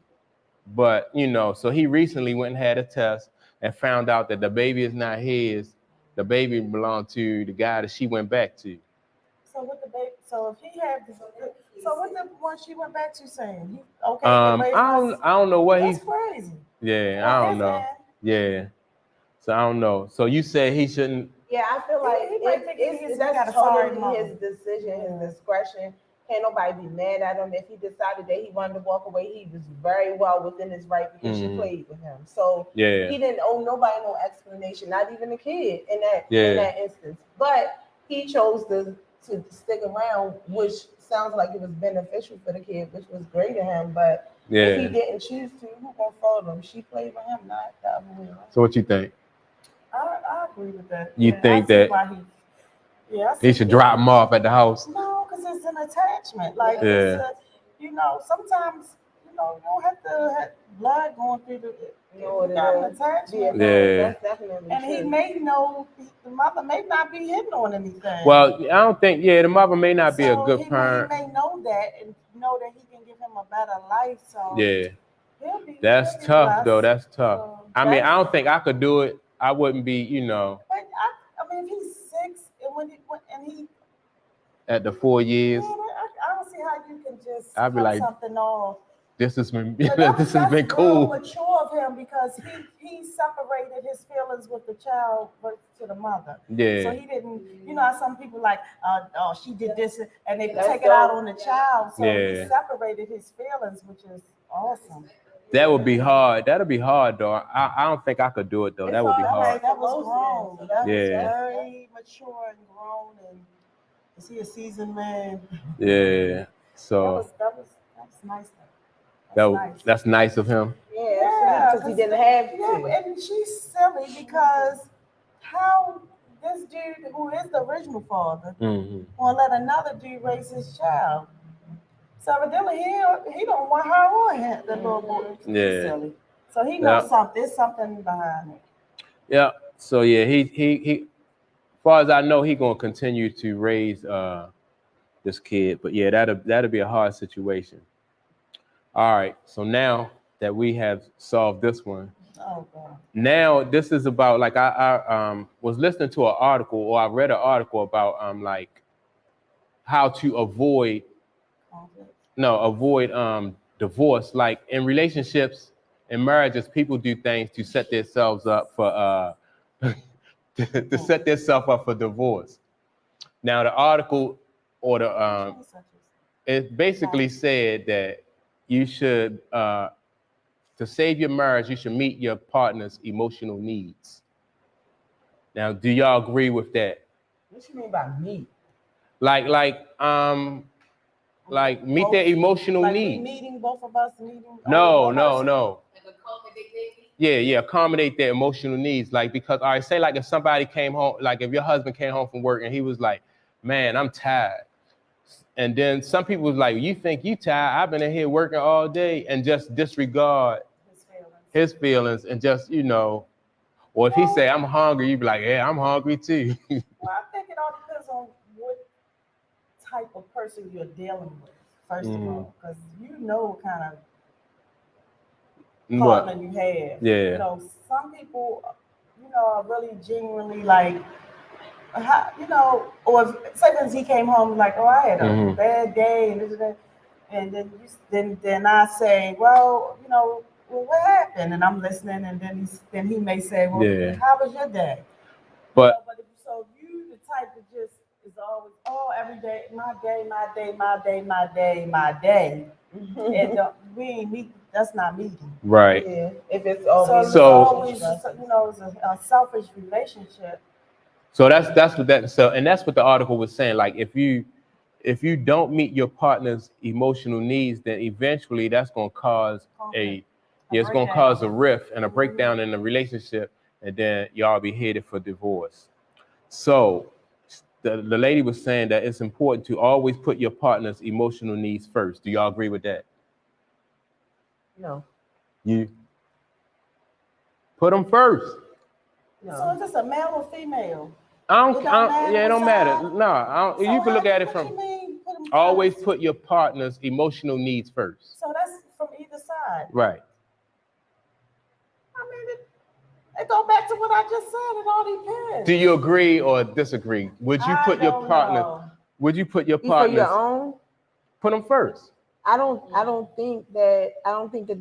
But so he recently went and had a test and found out that the baby is not his. The baby belonged to the guy that she went back to. So what the baby? So if he had, so what the one she went back to saying? Okay. I don't know what he's. That's crazy. Yeah, I don't know. Yeah. So I don't know. So you said he shouldn't. Yeah, I feel like that's totally his decision, his discretion. Can't nobody be mad at him. If he decided that he wanted to walk away, he was very well within his right because she played with him. So he didn't owe nobody no explanation, not even the kid in that instance. But he chose to stick around, which sounds like it was beneficial for the kid, which was great to him. But if he didn't choose to, who gonna follow him? She played with him, not the other way around. So what you think? I agree with that. You think that he should drop him off at the house? No, because it's an attachment. Like, sometimes, you don't have to have blood going through the attachment. Yeah, that's definitely and true. He may know, the mother may not be hitting on anything. Well, I don't think, the mother may not be a good parent. He may know that and know that he can give him a better life. So that's tough, though. That's tough. I mean, I don't think I could do it. I wouldn't be, But I mean, if he's 6 and he at the 4 years, I don't see how you can just I'd be like, something off. This has been cool. Mature of him because he separated his feelings with the child to the mother. Yeah. So he didn't. How some people like, she did this, and they take it out on the child. So he separated his feelings, which is awesome. That would be hard. That'd be hard, though. I don't think I could do it, though. That would be hard. That was grown. That was very mature and grown. And is he a seasoned man? Yeah. So that was nice. That's nice of him. Yeah, because he didn't have to. Yeah, and she's silly because how this dude who is the original father will let another dude raise his child. So evidently he don't want her or him, the little boy. Yeah. Silly. So he knows something. There's something behind it. Yeah. So he as far as I know, he gonna continue to raise this kid. But that'll be a hard situation. All right. So now that we have solved this one, now this is about like I was listening to an article, or I read an article about like how to avoid divorce. Like in relationships and marriages, people do things to set themselves up for to set themselves up for divorce. Now the article or the it basically said that you should to save your marriage, you should meet your partner's emotional needs. Now, do y'all agree with that? What you mean by meet? Like meet their emotional needs. Meeting both of us, meeting. No. Yeah, accommodate their emotional needs. Like, because say like if somebody came home, like if your husband came home from work and he was like, "Man, I'm tired." And then some people was like, "You think you tired? I've been in here working all day," and just disregard his feelings and just, or if he say, "I'm hungry," you be like, "Yeah, I'm hungry too." Well, I think it all depends on what type of person you're dealing with, first of all, because what kind of partner you have. Yeah. Some people, are really genuinely like, or say for instance, he came home like, oh, I had a bad day and this and that, and then I say, well, well, what happened? And I'm listening, and then he may say, well, how was your day? But So you the type that just is always, every day, my day, my day, my day, my day, my day, and we ain't meet. That's not meeting. Right. Yeah. If it's always it's a selfish relationship. So that's what that. So and that's what the article was saying. Like if you don't meet your partner's emotional needs, then eventually that's going to cause it's going to cause a rift and a breakdown in the relationship, and then y'all be headed for divorce. So the lady was saying that it's important to always put your partner's emotional needs first. Do y'all agree with that? No. You put them first. No. So is this a male or female? It don't matter. No, so you can look at it from. Always put your partner's emotional needs first. So that's from either side. Right. I mean, it go back to what I just said. It all depends. Do you agree or disagree? Would you put your partner? Would you put your partner? For your own? Put them first. I don't think that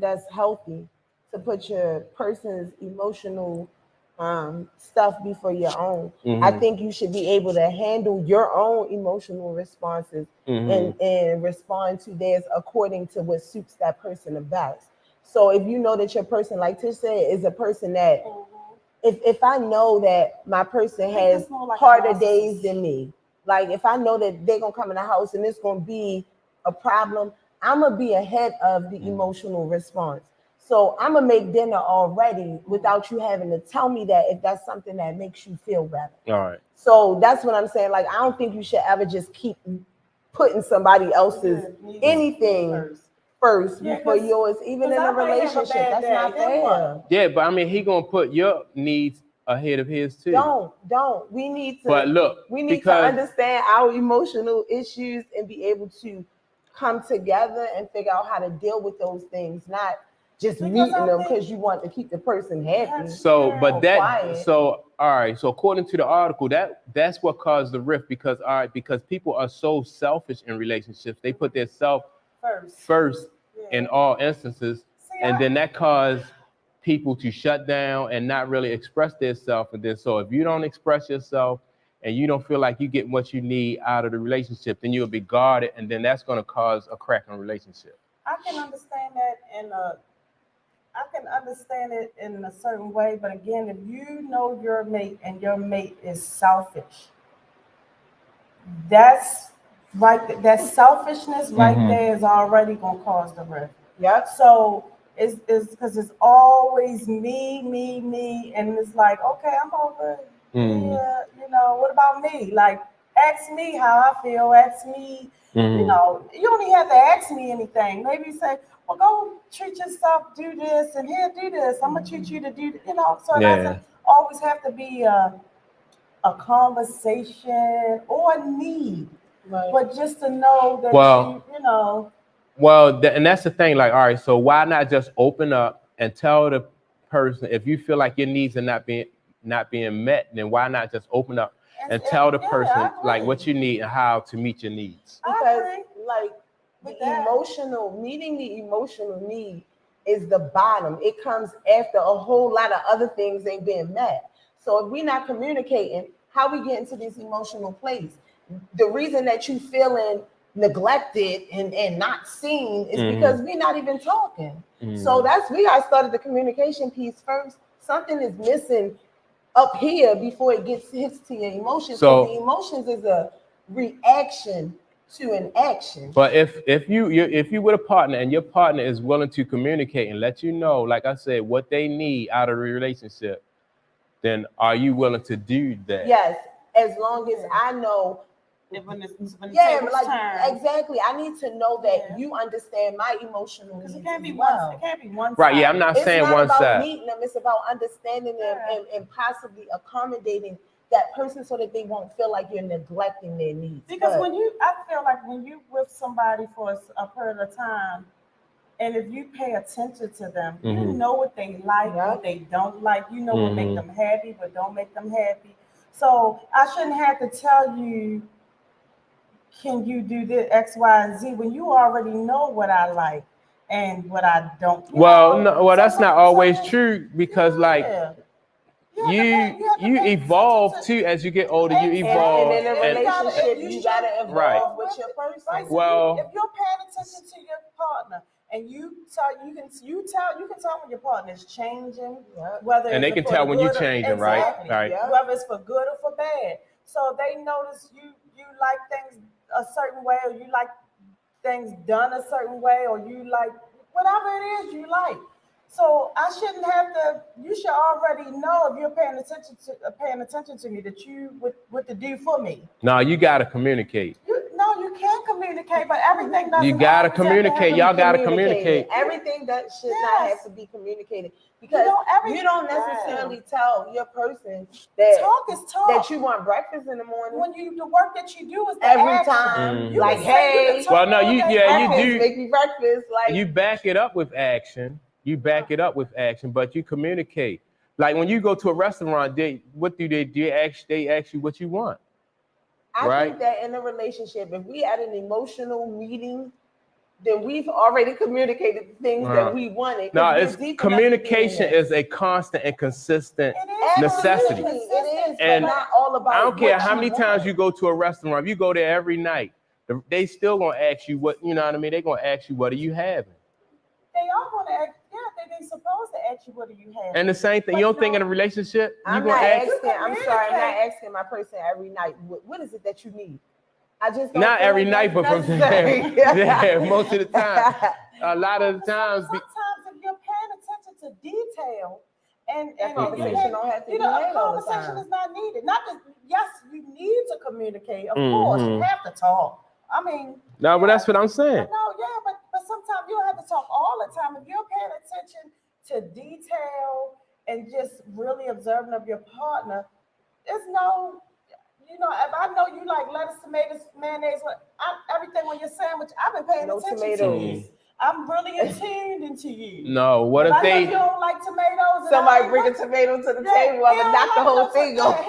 that's healthy to put your person's emotional stuff before your own. I think you should be able to handle your own emotional responses and respond to theirs according to what suits that person the best. So if you know that your person, like Tish said, is a person that if I know that my person has harder days than me, like if I know that they're gonna come in the house and it's gonna be a problem, I'm gonna be ahead of the emotional response. So I'm gonna make dinner already without you having to tell me that if that's something that makes you feel better. All right. So that's what I'm saying. Like I don't think you should ever just keep putting somebody else's anything first before yours, even in a relationship. That's not fair. Yeah, but I mean, he gonna put your needs ahead of his too. Don't. We need to. But look, we need to understand our emotional issues and be able to come together and figure out how to deal with those things, not just meeting them because you want to keep the person happy. So, but all right. So according to the article, that's what caused the rift because people are so selfish in relationships. They put their self first in all instances, and then that caused people to shut down and not really express themselves. And then, so if you don't express yourself and you don't feel like you get what you need out of the relationship, then you'll be guarded, and then that's going to cause a crack in the relationship. I can understand that I can understand it in a certain way, but again, if you know your mate and your mate is selfish, that's right. That selfishness right there is already gonna cause the rift. Yep. So it's because it's always me, and it's like, okay, I'm over it. Yeah, what about me? Like, ask me how I feel. Ask me. You don't even have to ask me anything. Maybe say, well, go treat yourself, do this, and here, do this. I'm gonna treat you to do, So it doesn't always have to be a conversation or a need, but just to know that Well, and that's the thing. Like, all right, so why not just open up and tell the person if you feel like your needs are not being met? Then why not just open up and tell the person like what you need and how to meet your needs? Because like meeting the emotional need is the bottom. It comes after a whole lot of other things ain't being met. So if we're not communicating, how we get into this emotional place? The reason that you feeling neglected and not seen is because we're not even talking. So we gotta start the communication piece first. Something is missing up here before it hits to your emotions. So the emotions is a reaction to an action. But if you with a partner and your partner is willing to communicate and let you know, like I said, what they need out of the relationship, then are you willing to do that? Yes, as long as I know. Exactly. I need to know that you understand my emotional needs. It can't be one. Right? Yeah, I'm not saying one side. It's not about meeting them. It's about understanding them and possibly accommodating that person so that they won't feel like you're neglecting their needs. Because I feel like when you with somebody for a period of time, And if you pay attention to them, you know what they like, what they don't like. You know what make them happy, what don't make them happy. So I shouldn't have to tell you, can you do this X, Y, and Z when you already know what I like and what I don't. Well, that's not always true because you evolve too as you get older. You evolve. And in a relationship, you gotta evolve with your person. Right? So well, if you're paying attention to your partner, and you can tell when your partner is changing, whether and they can tell when you're changing, right? Whether it's for good or for bad. So they notice you like things a certain way, or you like things done a certain way, or you like whatever it is you like. So I shouldn't have to. You should already know if you're paying attention to me that you what to do for me. No, you gotta communicate. You can communicate, but everything doesn't. You gotta communicate. Y'all gotta communicate. Everything that should not have to be communicated because you don't necessarily tell your person that talk is talk. That you want breakfast in the morning. When the work that you do is every time, like hey, well, no, you do make me breakfast. Like you back it up with action. You back it up with action, but you communicate. Like when you go to a restaurant, they ask you what you want. I think that in a relationship, if we had an emotional meeting, then we've already communicated the things that we wanted. No, communication is a constant and consistent necessity. It is, and but not all about. I don't care how many times you go to a restaurant. If you go there every night, they still gonna ask you what, you know what I mean? They're gonna ask you, what are you having? They are gonna ask. They're supposed to ask you, what do you have? And the same thing, you don't think in a relationship, I'm not asking my person every night, what is it that you need? I just don't not every night, but from most of the time. A lot of the times. Sometimes if you're paying attention to detail and conversation don't have to be made all the time. Conversation is not needed. Not that, yes, you need to communicate. Of course, you have to talk. I mean, no, but that's what I'm saying. No, but sometimes you don't have to talk all the time. If you're paying attention to detail and just really observing of your partner, there's no, if I know you like lettuce, tomatoes, mayonnaise, everything on your sandwich, I've been paying attention to you. I'm really attuned into you. No, what if you don't like tomatoes? Somebody bring a tomato to the table and knock the whole thing off.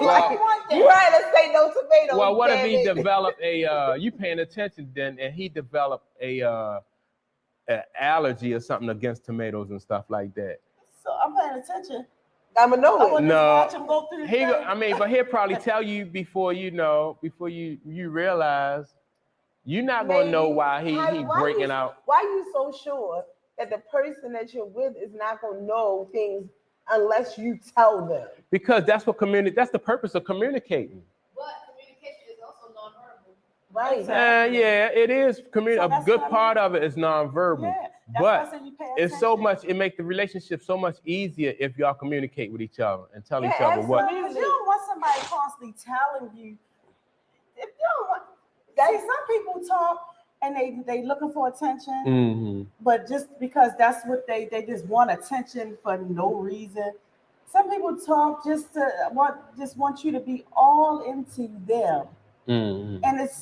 You had to say no tomatoes. Well, what if he developed you paying attention then, and he developed an allergy or something against tomatoes and stuff like that? So I'm paying attention. I'm gonna know it. No, watch him go through but he'll probably tell you before you realize. You're not gonna know why he breaking out. Why are you so sure that the person that you're with is not gonna know things unless you tell them? Because that's the purpose of communicating. But communication is also nonverbal. Right. Exactly. Yeah, it is. A good part of it is nonverbal. Yeah, but it's so much. It makes the relationship so much easier if y'all communicate with each other and tell each other what. Because you don't want somebody constantly telling you. If you don't want. Some people talk and they looking for attention, but just because that's what they just want attention for no reason. Some people talk just want you to be all into them, and and that's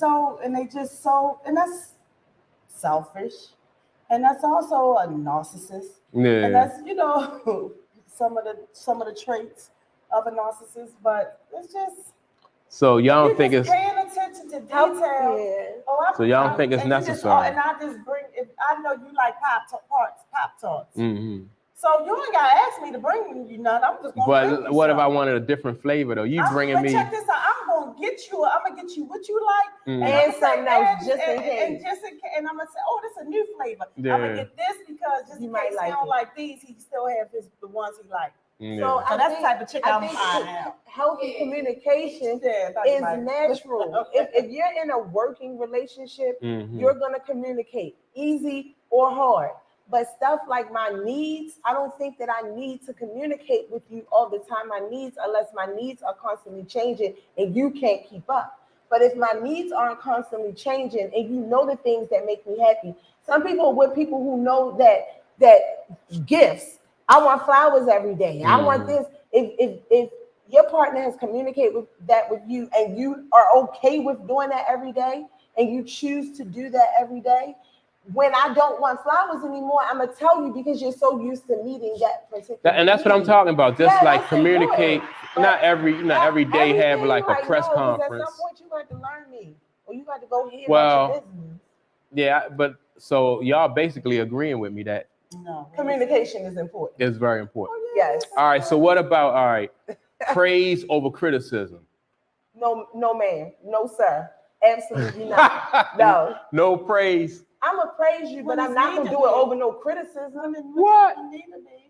selfish, and that's also a narcissist, and that's some of the traits of a narcissist, but it's just. So y'all don't think it's paying attention to detail. So y'all don't think it's necessary. And I just I know you like pop tarts. So you ain't gotta ask me to bring you none. I'm just gonna. But what if I wanted a different flavor though? You bringing me? Check this out. I'm gonna get you what you like, and something else just in case. And I'm gonna say, oh, this is a new flavor. Yeah. I'm gonna get this because just in case he don't like these, he still have the ones he likes. So that's the type of chick I'm finding out. Healthy communication is natural. If you're in a working relationship, you're gonna communicate easy or hard. But stuff like my needs, I don't think that I need to communicate with you all the time. My needs, unless my needs are constantly changing and you can't keep up. But if my needs aren't constantly changing and you know the things that make me happy, some people with people who know that gifts. I want flowers every day. I want this. If your partner has communicated with you and you are okay with doing that every day and you choose to do that every day, when I don't want flowers anymore, I'm gonna tell you because you're so used to meeting that particular. And that's what I'm talking about. Just like communicate. Not every day have like a press conference. At some point you got to learn me, or you got to go hear about your business. Yeah, but so y'all basically agreeing with me that communication is important. It's very important. Oh, yeah, yes. All right. So what about praise over criticism? No, ma'am. No, sir. Absolutely not. No praise. I'm gonna praise you, but I'm not gonna do it over no criticism. What?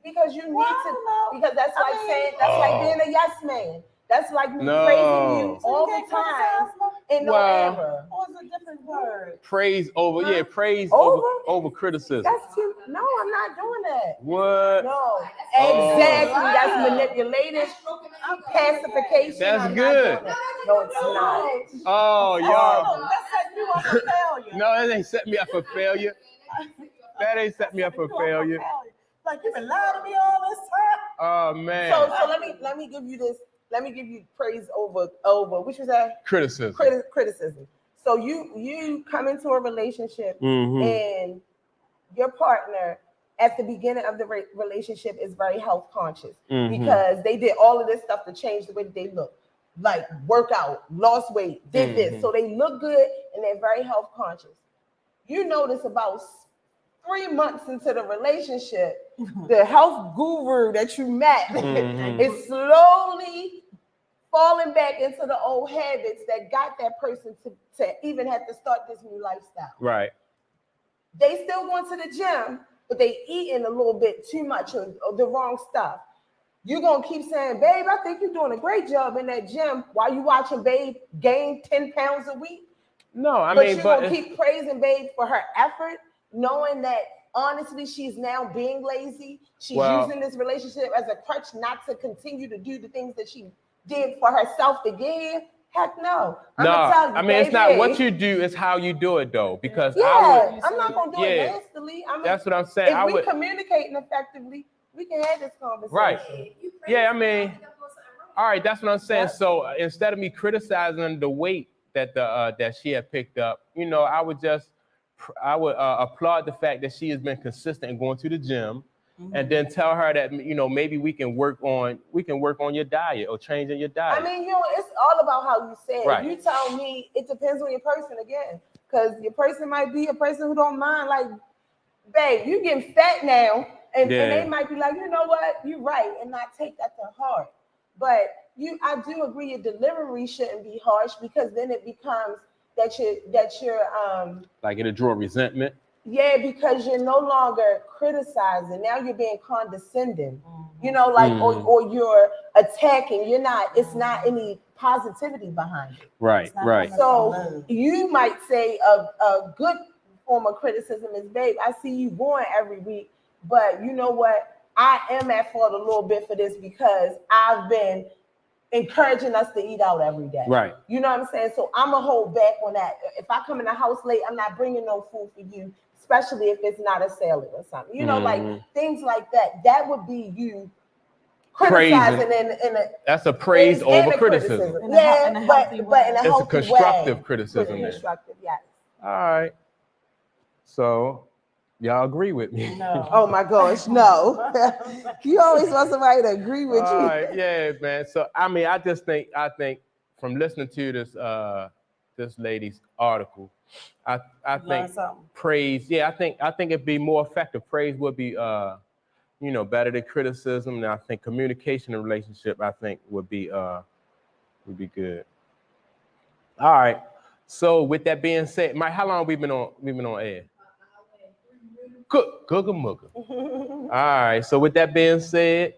Because you need to. Because that's like saying like being a yes man. That's like me praising you all the time in no error. Or is a different word? Praise over, praise over criticism. That's too. No, I'm not doing that. What? No, exactly. That's manipulative, pacification. That's good. No, it's not. Oh, y'all. That set you up for failure. No, that ain't set me up for failure. That ain't set me up for failure. Like you've been lying to me all this time. Oh man. So let me give you this. Let me give you praise over which was that? Criticism. Criticism. So you come into a relationship and your partner at the beginning of the relationship is very health conscious because they did all of this stuff to change the way that they look, like work out, lost weight, did this, so they look good and they're very health conscious. You notice about 3 months into the relationship, the health guru that you met is slowly falling back into the old habits that got that person to even have to start this new lifestyle. Right. They still going to the gym, but they eating a little bit too much of the wrong stuff. You're going to keep saying, babe, I think you're doing a great job in that gym while you watching babe gain 10 pounds a week. No, I but mean, you're going to keep praising babe for her effort, knowing that honestly, she's now being lazy. She's using this relationship as a crutch not to continue to do the things that she did for herself to get here. Heck no. I'm gonna tell you, I mean, it's not what you do, it's how you do it though. Because I'm not gonna do it nastily. That's what I'm saying. If we communicating effectively, we can have this conversation. Right. Yeah, I mean, all right, that's what I'm saying. Yep. So instead of me criticizing the weight that that she had picked up, I would applaud the fact that she has been consistent in going to the gym. And then tell her that maybe we can work on your diet or changing your diet. I mean, it's all about how you say it. Right. You tell me it depends on your person again, because your person might be a person who don't mind. Like, babe, you getting fat now, and they might be like, you know what, you're right, and not take that to heart. But I do agree, your delivery shouldn't be harsh because then it becomes that you're like it'll draw resentment. Yeah, because you're no longer criticizing. Now you're being condescending, or you're attacking. You're not. It's not any positivity behind it. Right, right. So you might say a good form of criticism is, babe, I see you going every week, but you know what? I am at fault a little bit for this because I've been encouraging us to eat out every day. Right. You know what I'm saying? So I'm gonna hold back on that. If I come in the house late, I'm not bringing no food for you, especially if it's not a salad or something. Like things like that. That would be you criticizing in a that's a praise over criticism. Yeah, but in a healthy way. It's a constructive way. criticism. Constructive, yes. All right. So y'all agree with me? No. Oh my gosh, no. You always want somebody to agree with you. All right, yeah, man. So I mean, I think from listening to this lady's article, I think praise. Yeah, I think it'd be more effective. Praise would be better than criticism, and I think communication in a relationship would be good. All right. So with that being said, Mike, how long we been on air? Googa mugga. All right. So with that being said,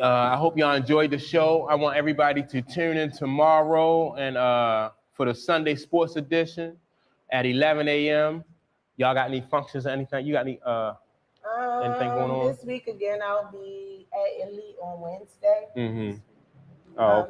I hope y'all enjoyed the show. I want everybody to tune in tomorrow and for the Sunday Sports Edition at 11 a.m. Y'all got any functions or anything? You got any anything going on? This week again, I'll be at Elite on Wednesday. Mm-hmm. Oh.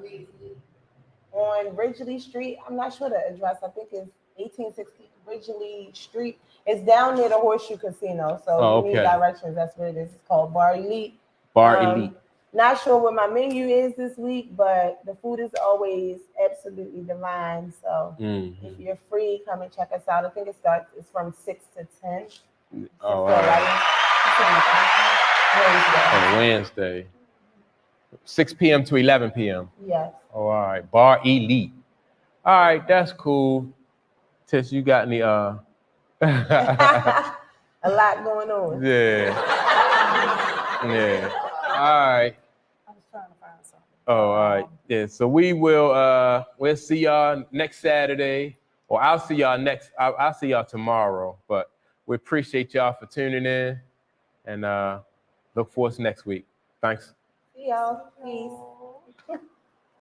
On Ridgely Street. I'm not sure the address. I think it's 1860 Ridgely Street. It's down near the Horseshoe Casino. So if you need directions, that's what it is. It's called Bar Elite. Bar Elite. Not sure what my menu is this week, but the food is always absolutely divine. So if you're free, come and check us out. I think it's from 6 to 10. Oh, Wednesday. 6 p.m. to 11 p.m. Yes. Oh, all right. Bar Elite. All right, that's cool. Tish, you got any a lot going on. Yeah. Yeah. All right. I was trying to find something. Oh, all right. Yeah. So we'll see y'all next Saturday, or I'll see y'all tomorrow. But we appreciate y'all for tuning in, and look for us next week. Thanks. See y'all. Peace.